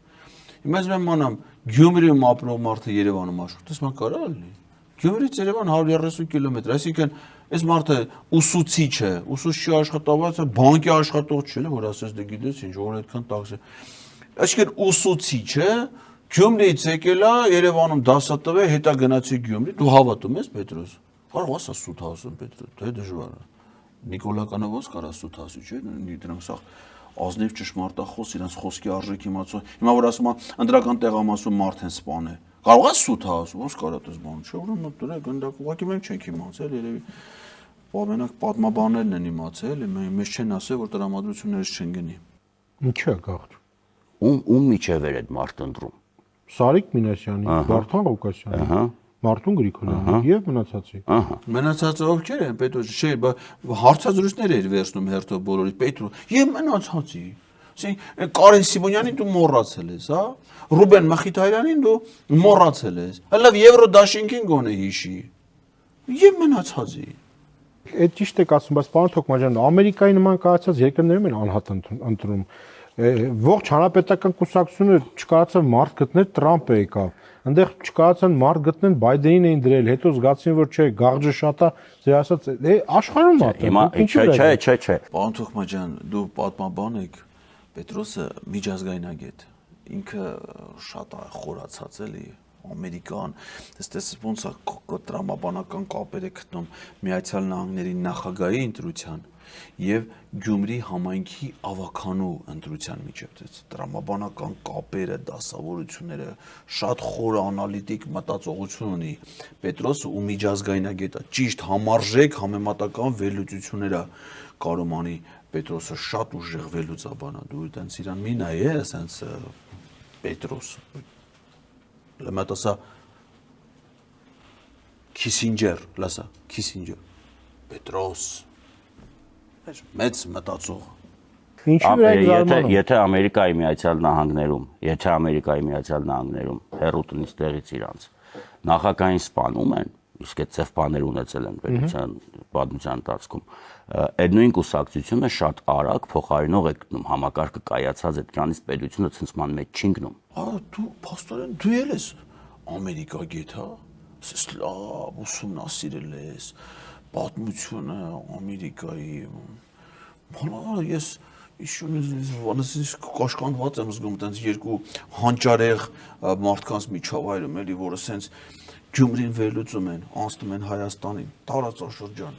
Հիմա ես մանամ, Գյումրիում ապրող մարդը Երևանում աշխատում, ես ման կարա լինի։ Գյումրիից Երևան 130 կիլոմետր, այսինքն այս մարդը ուսուցիչ է, ուսուցչի աշխատավարձը բանկի աշխատող չէ, որ ասես դե գիտես ինչ, որ այդքան տաքս է։ Այսինքն ուսուցիչը Գյումրիից եկել է Երևանում դասատու է, հետա գնացի Գյումրի, դու հավատում ես Պետրոս։ Կարող ասա սուտ ասում Պետրոս, դա դժվար է։ Նիկոլականը ոնց կարա սուտ ասի, չէ՞, դրանք սա ազնիվ ճշմարտախոս, իրենց խոսքի արժեք իմացող։ Հիմա որ ասում է ընտրական տեղամասում մարդ են սպանել։ Կարող է սուտ ասում, ոնց կարա դες բան, չէ՞, ուրեմն դրա գնդակ ուղղակի մենք չենք իմացել, երևի։ Մենակ պատմաբաններն են իմացել, մեզ չեն ասել, որ տրամադրություններից չեն գնի։ Ինչ է գաղթ։ Ում միջև էր այդ մարդ ընտրում։ Սարիկ Մինասյանի, Վարդան Ղուկասյանի, Մարտուն Գրիգորյանի եւ մնացածի։ Մնացածը ովքեր են Պետրոս, չէ, հարցազրույցներ էր վերցնում հերթով բոլորի Պետրոս եւ մնացածի։ Ասենք Կարեն Սիմոնյանին դու մոռացել ես, հա։ Ռուբեն Մխիթարյանին դու մոռացել ես։ Հələ Եվրոդաշինքին գոնե հիշի։ Եվ մնացածի։ Այդ ճիշտ եք ասում, բայց պարոն Թոքմաջյան, Ամերիկայի նման կայացած երկրներում են անհատ ընտրում։ ողջ հանրապետական կուսակցությունը չկարողացավ մարդ գտնել, Տրամպը եկավ։ Այնտեղ չկարողացան մարդ գտնեն, Բայդենին էին դրել, հետո զգացին, որ չէ, գաղջը շատ է, ձեր ասած, աշխարհում է։ Հիմա չէ։ Պարոն Թուխմաջան, դու պատմաբան եք, Պետրոսը միջազգայնագետ, ինքը շատ է խորացած էլի, Ամերիկան, դες ոնց է տրամաբանական կապեր է գտնում Միացյալ Նահանգների նախագահի ընտրության եւ Գյումրի համայնքի ավականու ընտրության միջև տրամաբանական կապերը, դասավորությունները շատ խոր անալիտիկ մտածողություն ունի Պետրոսը ու միջազգայնագետը ճիշտ համարժեք համեմատական վերլուծությունները կարող անի Պետրոսը շատ ուժեղ վերլուծաբան է դու այտենց իրան մի նայ է ասենց Պետրոս լամատասա Քիսինջեր լասա Քիսինջեր Պետրոս մեծ մտածող Ինչու՞ վրա եք զարմանում։ Եթե Ամերիկայի Միացյալ Նահանգներում հերոտնից տեղից իրանց նախագահային սպանում են, իսկ այդ ծև բաներ ունեցել են պատմության ընթացքում, այդ նույն կուսակցությունը շատ արագ փոխարինող է գտնում համակարգը կայացած այդքանից պետությունը ցնցման մեջ չի գնում։ Դու փաստորեն դու ես ամերիկագետ, հա, լավ ուսումնասիրել ես պատմությունը Ամերիկայի ես իշունից կաշկանդված եմ զգում տենց երկու հանճարեղ մարդկանց միջավայրում էլի որը սենց Գյումրին վերլուծում են անցնում են Հայաստանին տարածաշրջան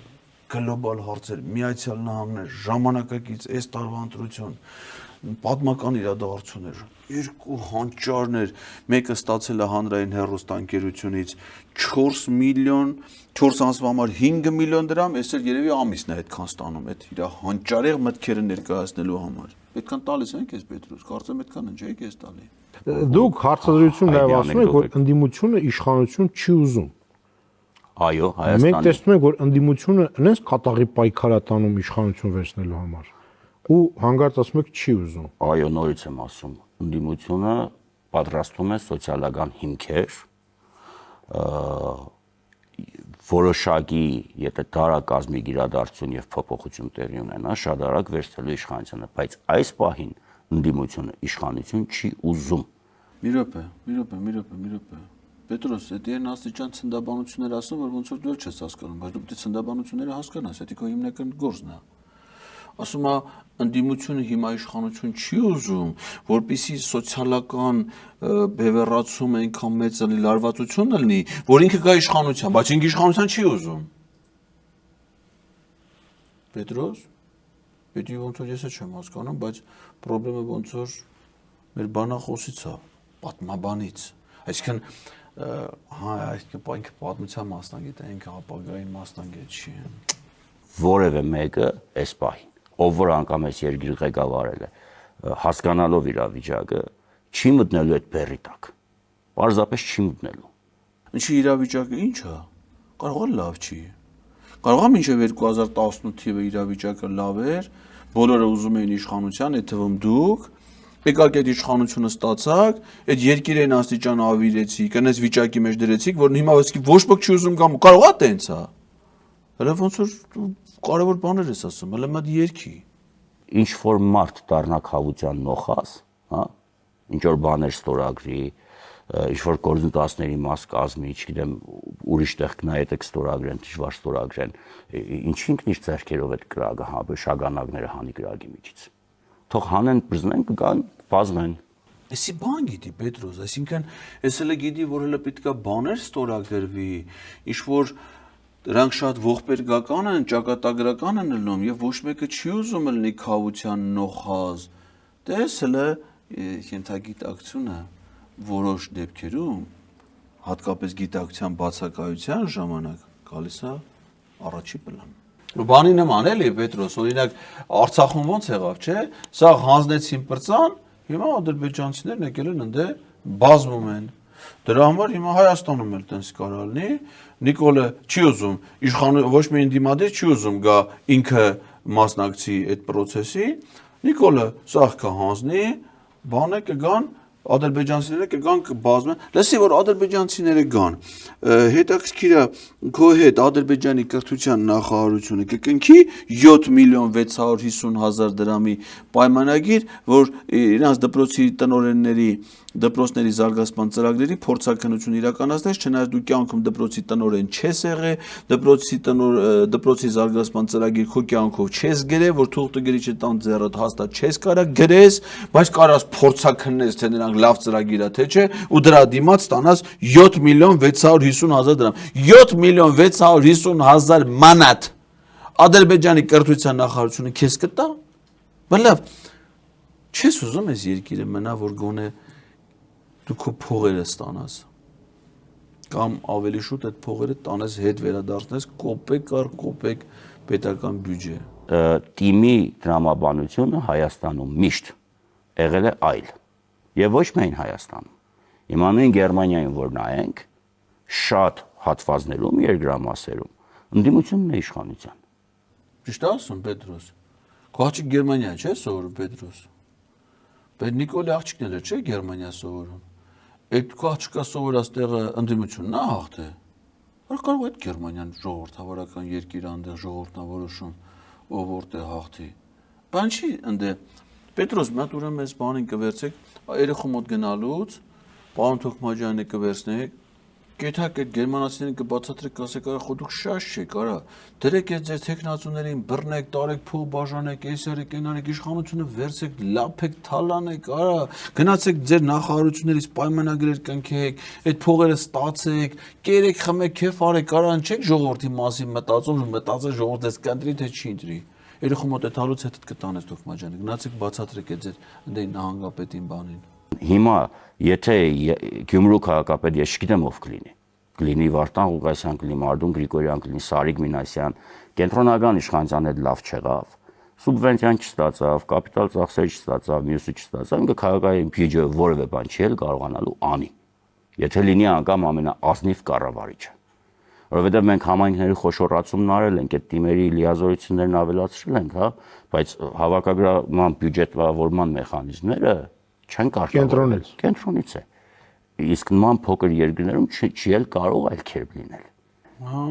գլոբալ հարցեր Միացյալ Նահանգներ ժամանակակից այս տարվա ընտրություն պատմական իրադարձություններ երկու հանճարներ մեկը ստացել է հանրային հեռուստաընկերությունից 4 միլիոն 4 ամսվա համար 5 միլիոն դրամ, այս էլ երևի ամիսն է այդքան ստանում, այդ իր հանճարեղ մտքերը ներկայացնելու համար։ Այդքան տալիս ենք ես Պետրոս, կարծեմ այդքան ընջ եք ես տալի։ Դուք հարցադրություն նաև ասում եք, որ ընդդիմությունը իշխանություն չի ուզում։ Այո, Հայաստանի։ Մենք տեսնում ենք, որ ընդդիմությունը այնպես կատաղի պայքար է տանում իշխանություն վերցնելու համար։ Ու հանգարց ասում եք չի ուզում։ Այո, նորից եմ ասում, ընդդիմությունը պատրաստում է սոցիալական հիմքեր, որոշակի, եթե դարակազմիկ իրադարձություն եւ փոփոխություն տեղի ունենա, շատ արագ վերցնելու իշխանությունը, բայց այս պահին ընդդիմությունը իշխանություն չի ուզում։ Մի րոպե։ Պետրոս, դա են աստիճան ցնդաբանություններ ասում, որ ոնց որ դու չես հասկանում, բայց դու պետք է ցնդաբանությունները հասկանաս, դա քո հիմնական գործն է։ Ասում է ընդդիմությունը հիմա իշխանություն չի ուզում, որպեսզի սոցիալական բևեռացում այնքան մեծ լինի, լարվածություն լինի, որ ինքը գա իշխանության, բայց ինքը իշխանության չի ուզում։ Պետրոս, պետք է ոնց որ ես չեմ հասկանում, բայց խնդրեմը ոնց որ մեր բանախոսից է, պատմաբանից։ Այսինքն այսինքն ինքը պատմության մասնագետ է, ինքը ապագայի մասնագետ չի։ Որևէ մեկը այս պահին ով որ անգամ այս երկիր ղեկավարել է, հասկանալով իրավիճակը, չի մտնելու այդ բեռի տակ։ Պարզապես չի մտնելու։ Ինչի իրավիճակը ինչ է։ Կարող է լավ չի։ Կարող է մինչև 2018 թիվը իրավիճակը լավ էր, բոլորը ուզում էին իշխանության, այդ թվում դուք, եկաք այդ իշխանությունը ստացաք, այդ երկիրն աստիճան ավիրեցիք, այնպես վիճակի մեջ դրեցիք, որ հիմա ոչ ոք չի ուզում կամ կարող է տենց է։ Հələ ոնց որ կարևոր բաներ ես ասում, հələ մտ երկի։ Ինչ որ մարդ դառնա խավության նոխաս, հա, ինչ որ բաներ ստորագրի, ինչ որ գործընթացների մաս կազմի, չգիտեմ, ուրիշ տեղ գնայ դեք ստորագրեն, դժվար ստորագրեն, ինչ ինքն իր ձեռքերով այդ կրակը հա, շագանակները հանի կրակի միջից։ Թող հանեն, բզնեն, կգան, բազմեն։ Էսի բան գիտի Պետրոս, այսինքն ես հələ գիտի, որ հələ պետքա բաներ ստորագրվի, ինչ որ դրանք շատ ողբերգական են, ճակատագրական են լինում եւ ոչ մեկը չի ուզում լինի խավության նոխազ։ Դες հələ ենթագիտակցությունը որոշ դեպքերում հատկապես գիտակցության բացակայության ժամանակ գալիս է առաջի պլան։ Ու բանի նման էլի Պետրոս, օրինակ Արցախում ոնց եղավ, չէ՞։ Սա հանձնեցին բրծան, հիմա ադրբեջանցիներն եկել են ընդ բազմում են։ Դրա համար հիմա Հայաստանում էլ տենց կարա լինի, Նիկոլը չի ուզում, ոչ մի ընդդիմադիր չի ուզում գա ինքը մասնակցի այդ process-ի, Նիկոլը սաղ կհանձնի, բանը կգան ադրբեջանցիները կգան կբազմեն, լսի որ ադրբեջանցիները գան, հետաքրքիր է քո հետ Ադրբեջանի կրթության նախարարությունը կկնքի 7.650.000 դրամի պայմանագիր, որ իրանց դպրոցի տնօրենների դպրոցների զարգացման ծրագրերի փորձաքննություն իրականացնես, չնայած դու կյանքում դպրոցի տնօրեն չես եղել, դպրոցի զարգացման ծրագիր քո կյանքով չես գրել, որ թուղթը գրիչը տան ձեռդ հաստատ չես կարա գրես, բայց կարաս փորձաքննես, թե նրանք լավ ծրագիր է թե չէ, ու դրա դիմաց ստանաս 7.650.000 դրամ։ 7.650.000 մանաթ Ադրբեջանի կրթության նախարարությունը քեզ կտա։ Բլավ, չես ուզում ես երկիրը մնա, որ գոնե դու քո փողերը ստանաս, կամ ավելի շուտ այդ փողերը տանես հետ վերադարձնես կոպեկ առ կոպեկ պետական բյուջե։ Թիմի դրամաբանությունը Հայաստանում միշտ եղել է այլ, եւ ոչ միայն Հայաստանում։ Հիմա նույն Գերմանիայում որ նայենք, շատ հատվածներում երկրամասերում ընդդիմությունն է իշխանության։ Ճիշտ է ասում Պետրոս։ Քո աղջիկ Գերմանիա չէ սովորում Պետրոս։ Բայց Նիկոլի աղջիկն էլ չէ Գերմանիա սովորում։ Այդ քո աղջիկը սովորած տեղը ընդդիմությունն է հաղթել։ Որ կարող է Գերմանիան ժողովրդավարական երկիր անդեղ ժողովուրդն որոշում ով որտեղ հաղթի։ Բան չի ընդ Պետրոս մատ ուրեմն այս բանին կվերցեք երեխու մոտ գնալուց պարոն Թոքմաջյանը կվերցնեք Գեթակ այդ գերմանացիներին կբացատրեք կասեք արա խոդուք շաշ չեք արա դրեք այդ ձեր տեխնացուներին բռնեք տարեք փող բաժանեք էսարեք ենարեք իշխանությունը վերցեք լափեք թալանեք արա գնացեք ձեր նախարարություններից պայմանագրեր կնքեք այդ փողերը ստացեք կերեք խմեք քեֆ արեք արա չեք ժողովրդի մասին մտածում մտածել ժողովուրդը կընտրի թե չի ընտրի երեխու մոտ այդ հալուց հետդ կտանես Թոքմաջյանը գնացեք բացատրեք այդ ձեր ընդ նահանգապետին բանին Հիմա եթե Գյումրու քաղաքապետ ես չգիտեմ ով կլինի Վարդան Ղուկասյան կլինի Մարդուն Գրիգորյան կլինի Սարիկ Մինասյան կենտրոնական իշխանության հետ լավ չեղավ սուբվենցիան չստացավ կապիտալ ծախսեր չստացավ մյուսը չստացավ ինքը քաղաքային բյուջեով որևէ բան չի էլ կարողանալու անի եթե լինի անգամ ամենաազնիվ կառավարիչը որովհետև մենք համայնքների խոշորացումն արել ենք այդ թիմերի լիազորություններն ավելացրել ենք հա բայց հավաքագրման բյուջետավորման մեխանիզմները չեն կարող կենտրոնից է իսկ նման փոքր երկրներում չի էլ կարող այլ կերպ լինել հա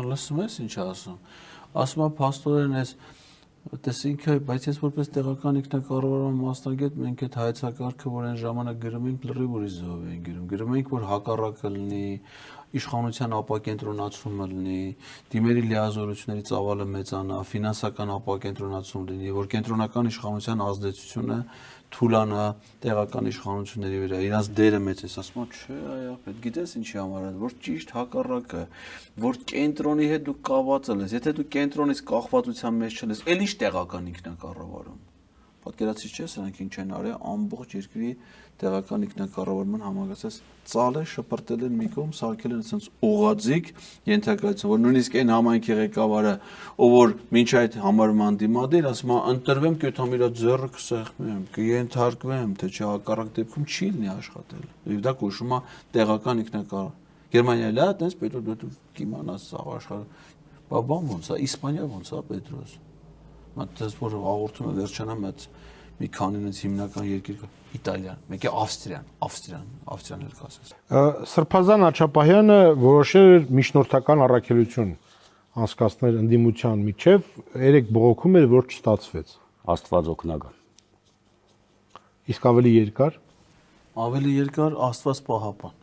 լսում ես ինչ ասում փաստորեն ես տեսինք բայց ես որպես տեղական ինքնակառավարման մասնագետ մենք այդ հայեցակարգը որ այն ժամանակ գրում ենք լրիվ ուրիշ են գրում ենք որ հակառակը լինի իշխանության ապակենտրոնացումը լինի դիմերի լիազորությունների ծավալը մեծանա ֆինանսական ապակենտրոնացում լինի որ կենտրոնական իշխանության ազդեցությունը թուլանա տեղական իշխանությունների վրա իրանց դերը մեծ է ասում չէ այա պետք գիտես ինչի համար է որ ճիշտ հակառակը որ կենտրոնի հետ դու կապված ես եթե դու կենտրոնից կախվածության մեջ չես ել ինչ տեղական ինքնակառավարում պատկերացրիչ չես նրանք ինչ են արել ամբողջ երկրի տեղական ինքնակառավարման համագծած ծալը շպրտել են մի կողմ սարքել են ասենց ուղաձիգ ենթակայություն որ նույնիսկ այն համայնքի ղեկավարը ով որ մինչ այդ համարման դիմադիր ասում ընտրվեմ կյոթամ իր ձեռը կսեղմեմ կենթարկվեմ թե չէ հակառակ դեպքում չի լինի աշխատել եւ դա կոչվում է տեղական ինքնակառավարում Գերմանիայի լա տես պետք է դու կիմանաս աշխարհը բաբան ոնց է Իսպանիա ոնց է Պետրոս մտածես որ հաղորդումը վերջանամ այդ մի քանինից հիմնական երկիր Իտալիան, մեկ է Ավստրիան էլ կասես։ Սրբազան Աչապահյանը որոշել միջնորդական առաքելություն անցկացնել ընդդիմության միջև, երեք բողոքում էր, որ չստացվեց։ Աստված օգնական։ Իսկ ավելի երկար։ Ավելի երկար Աստված պահապան։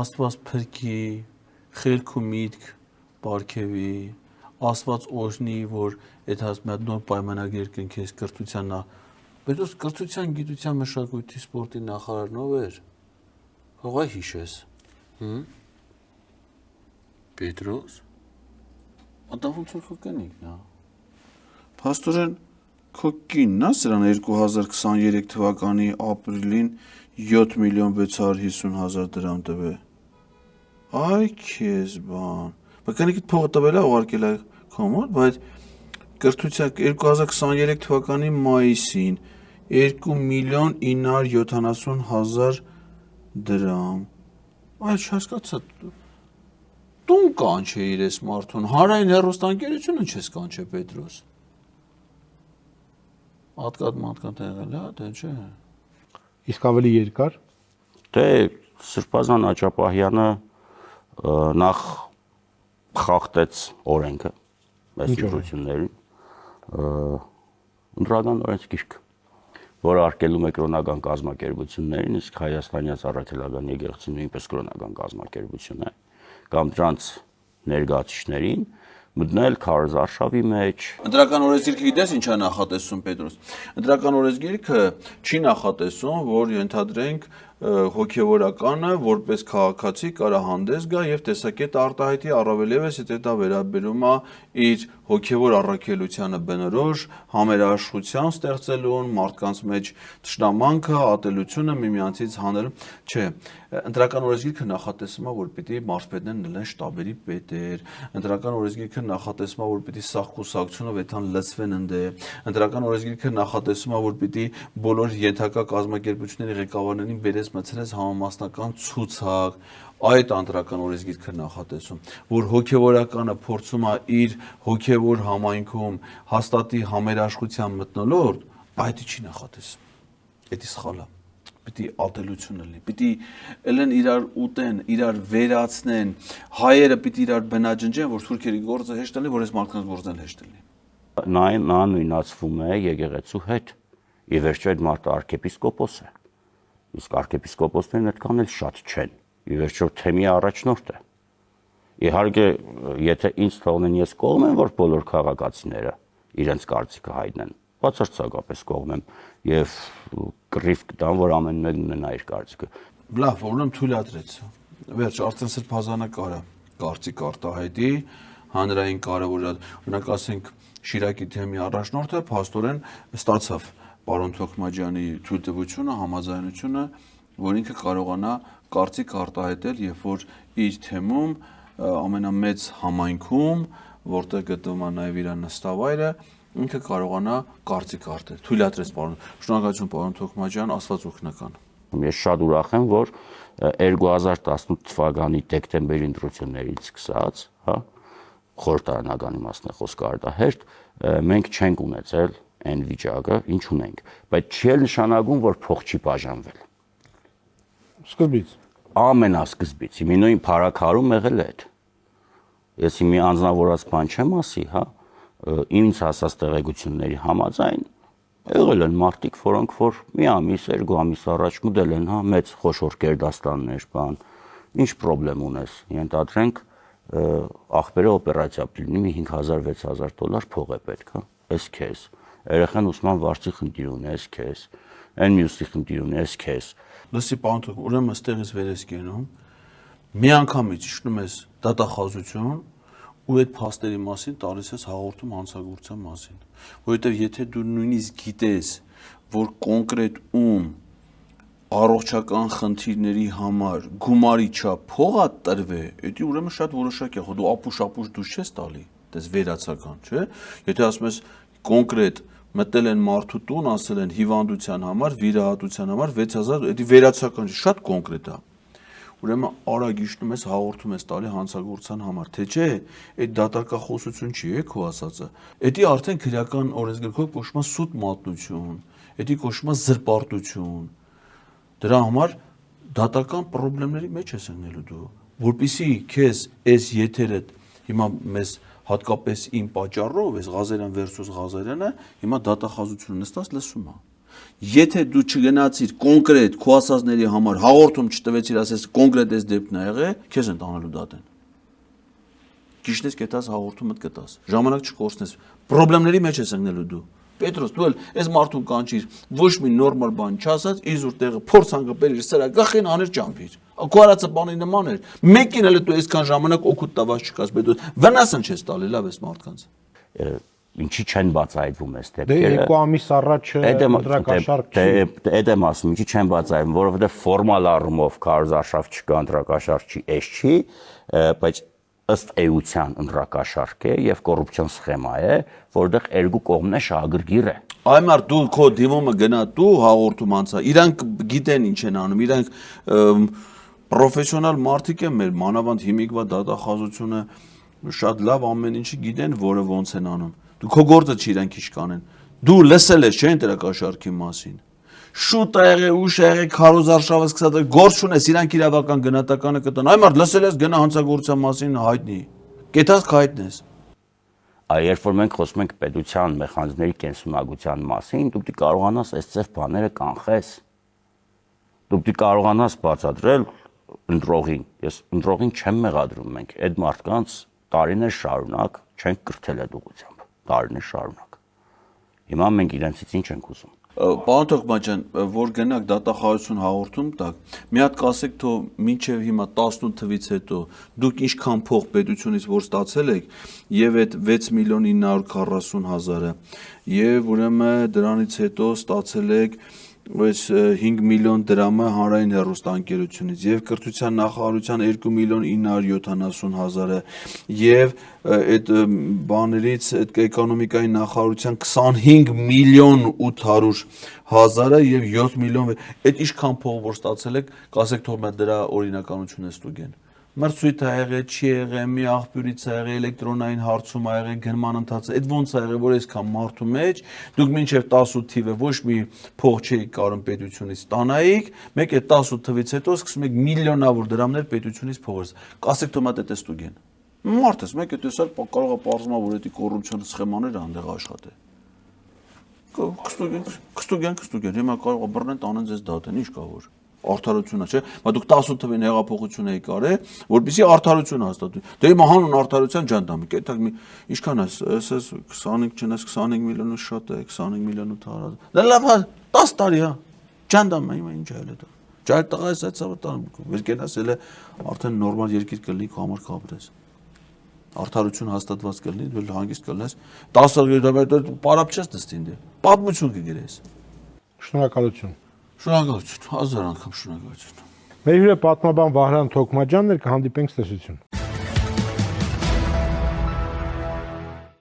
Աստված փրկի, խելք ու միտք բարգեւի, Աստված օրհնի, որ այդ հասմետ նոր պայմանագիր կնքես կրթությանա Բայց ո՞ս կրթության, գիտության, մշակույթի, սպորտի նախարարն ով էր։ Հողա հիշես։ Պետրոս։ Ատա ոնց որ քո կնիկն է։ Փաստորեն քո կինն է սրան 2023 թվականի ապրիլին 7.650.000 դրամ տվել։ Այ քեզ բան։ Բայց կնիկիդ փողը տվել է ուղարկել է քո մոտ, բայց կրթության 2023 թվականի մայիսին 2.970.000 դրամ։ Այլ չհասկացա։ Տուն կանչե իր էս մարդուն, հանրային հեռուստաընկերությունը չես կանչե Պետրոս։ Ատկատ եղել է, թե չէ։ Իսկ ավելի երկար։ Դե Սրբազան Աճապահյանը նախ խախտեց օրենքը այս ընտրություններին, ընտրական օրենսգիրք, որը արգելում է կրոնական կազմակերպություններին, իսկ Հայաստանյան Առաքելական եկեղեցին նույնպես կրոնական կազմակերպություն է, կամ դրանց ներկայացուցիչներին մտնել քարոզարշավի մեջ։ Ընտրական օրենսգիրքը գիտես ինչ է նախատեսում Պետրոս։ Ընտրական օրենսգիրքը չի նախատեսում, որ ենթադրենք հոգևորականը որպես քաղաքացի կարա հանդես գա եւ տեսակետ արտահայտի առավել եւս եթե դա վերաբերում է իր հոգևոր առաքելությանը բնորոշ համերաշխության ստեղծելուն, մարդկանց մեջ ճշտամանքը, ատելությունը միմյանցից հանելը, չէ։ Ընտրական օրենսգիրքը նախատեսում է, որ պիտի մարզպետներն լինեն շտաբերի պետեր, ընտրական օրենսգիրքը նախատեսում է, որ պիտի սախ-կուսակցությունը վեթան լծվեն ընդե, ընտրական օրենսգիրքը նախատեսում է, որ պիտի բոլոր ենթակա կազմակերպությունների ղեկավարներին բերես մցրես համամասնական ցուցակ, այդ ընտրական օրենսգիրքը նախատեսում, որ հոգևորականը փորձում է իր հոգևոր համայնքում հաստատի համերաշխության մթնոլորտ, այդ չի նախատեսում։ Դա սխալ է։ Պիտի ատելություն լինի, պիտի ելեն իրար ուտեն, իրար վերացնեն, հայերը պիտի իրար բնաջնջեն, որ թուրքերի գործը հեշտ լինի, որ այս մարդկանց գործն էլ հեշտ լինի։ Նա նույնացվում է եկեղեցու հետ։ Ի վերջո այդ մարդը arczepiskopos է։ Իսկ arczepiskoposներն այդքան էլ շատ չեն։ Ի վերջո թեմի առաջնորդ է։ Իհարկե, եթե ինձ թողնեն, ես կողմ եմ, որ բոլոր քաղաքացիները իրենց կարծիքը հայտնեն։ Բացարձակապես կողմ եմ եւ կռիվ կտամ, որ ամեն մեկն ունենա իր կարծիքը։ Լավ, ուրեմն թույլատրեց։ Վերջ, արդեն Սրբազանը կարա կարծիք արտահայտի, հանրային կարևոր, օրինակ ասենք Շիրակի թեմի առաջնորդը փաստորեն ստացավ պարոն Թոքմաջյանի թույլտվությունը, համաձայնությունը, որ ինքը կարողանա կարծիք արտահայտել, երբ որ իր թեմում ամենամեծ համայնքում, որտեղ գտնվում է նաև իր նստավայրը, ինքը կարողանա կարծիք արտել։ Թույլատրեց պարոն։ Շնորհակալություն պարոն Թոքմաջյան, Աստված օգնական։ Ես շատ ուրախ եմ, որ 2018 թվականի դեկտեմբերի ընտրություններից սկսած, հա, խորհրդարանական իմաստն է խոսքը արտահերթ, մենք չենք ունեցել այն վիճակը, ինչ ունենք, բայց չի նշանակում, որ փող չի բաժանվել։ Սկզբից։ Ամենասկզբից, մի նույն փարակարում եղել է այդ։ Ես մի անձնավորած բան չեմ ասի, հա, ինձ հասած տեղեկությունների համաձայն եղել են մարդիկ, որոնք որ մի ամիս, երկու ամիս առաջ մտել են, հա, մեծ խոշոր գերդաստաններ, բան, ինչ խնդրեմ ունես, ենթադրենք ախպերը օպերացիա լինի, մի $5000-6000 փող է պետք, հա, էս քեզ։ Երեխան ուսման վարձի խնդիր ունի, էս քեզ։ Այն մյուսի խնդիր ունի, էս քեզ։ Լսի պարոն Թոքմաջյան, ուրեմն այստեղից վեր ես գնում, մի անգամից իջնում ես դատախազություն ու այդ փաստերի մասին տալիս ես հաղորդում հանցագործության մասին, որովհետև եթե դու նույնիսկ գիտես, որ կոնկրետ առողջական խնդիրների համար գումարի չափ փող է տրվե, դա ուրեմն շատ որոշակ է, դու ապուշ դուրս չես տալի, դες վերացական, չէ՞։ Եթե ասում ես կոնկրետ մտել են մարդու տուն, ասել են հիվանդության համար, վիրահատության համար 6000, դա վերացական չի, շատ կոնկրետ է։ Ուրեմն արագ իջնում ես հաղորդում ես տալի հանցագործության համար, թե չէ, այդ դատարկախոսություն չի, քո ասածը։ Դա արդեն քրեական օրենսգրքով կոչվում է սուտ մատնություն, դա կոչվում է զրպարտություն։ Դրա համար դատական խնդիրների մեջ ես ընկնելու դու, որպեսզի քեզ այս եթերը հիմա մեզ հատկապես իմ պատճառով, այս Ղազարյան versus Ղազարյանը, հիմա դատախազությունը նստած լսում է։ Եթե դու չգնացիր կոնկրետ քո ասածների համար հաղորդում չտվեցիր, ասես կոնկրետ այս դեպքն ա եղել, քեզ են տանելու դատեն։ Գիշնես կետաս հաղորդումդ կտաս, ժամանակ չկորցնես, խնդիրների մեջ ես ընկնելու դու։ Պետրոս, դու էլ այս մարդուն կանչիր, ոչ մի նորմալ բան չասած, իզուր տեղը փորձանքը բերիր, սրա գախին աներ ճամփիր։ Քո արածը բանի նման էր։ Մեկին էլ դու այսքան ժամանակ օգուտ տված չկաս, բայց վնասն չես տալի, լավ ես մարդկանց։ Ինչի չեն բացահայտվում այս Դե դեպքերը։ 2 ամիս առաջ ընտրակաշարք չի։ Դա եմ ասում, ինչի չեն բացահայտվում, որովհետև ֆորմալ առումով քարոզարշավ չկա, ընտրակաշարք չի, էս չի, բայց ըստ էության ընտրակաշարք է եւ կոռուպցիոն սխեմա է, որտեղ երկու կողմն է շահագրգիռ է։ Այ մարդ դու քո դիմումը գնա դու հաղորդում անցա, իրանք գիտեն ինչ են անում, իրանք պրոֆեսիոնալ մարդիկ են մեր մանավանդ հիմիկվա դատախազությունը շատ լավ ամեն ինչի գիտեն, որը ոնց են անում։ Դու քո գործը չի իրանք ինչ կանեն։ Դու լսել ես չէ՞ ընտրակաշարքի մասին։ շուտ ա եղել, ուշ ա եղել, քարոզարշավը սկսած է, գործ չունես, իրանք իրավական գնահատականը կտան։ Այ մարդ լսել ես գնա հանցագործության մասին հայտնի։ Կետած կհայտնես։ Երբ որ մենք խոսում ենք պետության մեխանիզմների կենսունակության մասին, դու պետք է կարողանաս այս ծև բաները կանխես։ Դու պետք է կարողանաս բացատրել ընտրողին։ Ես ընտրողին չեմ մեղադրում, մենք այդ մարդկանց տարիներ շարունակ չենք կրթել այդ ուղղությամբ, տարիներ շարունակ։ Հիմա մենք իրենցից ինչ ենք ուզում։ Պարոն Թոքմաջյան, որ գնաք դատախազություն հաղորդում տակ, մի հատ կասեք, թո մինչև հիմա 18 թվից հետո դուք ինչքան փող պետությունից որ ստացել եք, եւ այդ 6 միլիոն 940 հազարը, եւ ուրեմն դրանից հետո ստացել եք այս 5 միլիոն դրամը հանրային հեռուստաընկերությունից եւ կրթության նախարարության 2 միլիոն 970 հազարը եւ այդ բաներից այդ էկոնոմիկայի նախարարության 25 միլիոն 800 հազարը եւ 7 միլիոն այդ ինչքան փող որ ստացել եք, կասեք թող մա դրա օրինականությունը ստուգեն։ Մրցույթ ա եղել, չի եղել, մի աղբյուրից ա եղել, էլեկտրոնային հարցում ա եղել, գնման ընթացը, այդ ոնց ա եղել, որ այսքան մարդու մեջ դուք մինչև 18 թիվը ոչ մի փող չէիք կարող պետությունից ստանայիք, մեկ այդ 18 թվից հետո սկսում եք միլիոնավոր դրամներ պետությունից փողես։ Կասեք թող մա դե ստուգեն։ Մարդս մեկ է տեսալ կարող է պարզումա որ դա կոռուպցիոն սխեմաներ անդեղ աշխատե։ Կստուգեն, հիմա կարող է բռնեն տանեն ձեզ դատեն, ինչ կա որ արդարությունա, չէ՞։ Բայց դուք 18 թվին հեղափոխություն եք արել, որպեսզի արդարություն հաստատվի։ Դե հիմա հանուն արդարության ջանդամի, կետակ մի ինչքան է, ասես 25 չնես 25 միլիոնը շատ է, 25 միլիոն 800։ Դա լավ, 10 տարի, հա։ Ջանդամը հիմա ինչ է դա։ Ջայլ տղա էս այցավը տան, վեր կենաս էլ է արդեն նորմալ երկիր կլինի, քո համար կապրես։ Արդարություն հաստատված կլինի, դու հանգիստ կլինես։ 10 պարապ չես դստին դե։ Պատմություն կգրես։ Շնորհակալություն։ Շնորհակալություն, հազար անգամ շնորհակալություն։ Մեր հյուրը պատմաբան Վահրամ Թոքմաջյանն էր, կհանդիպենք ստեսություն։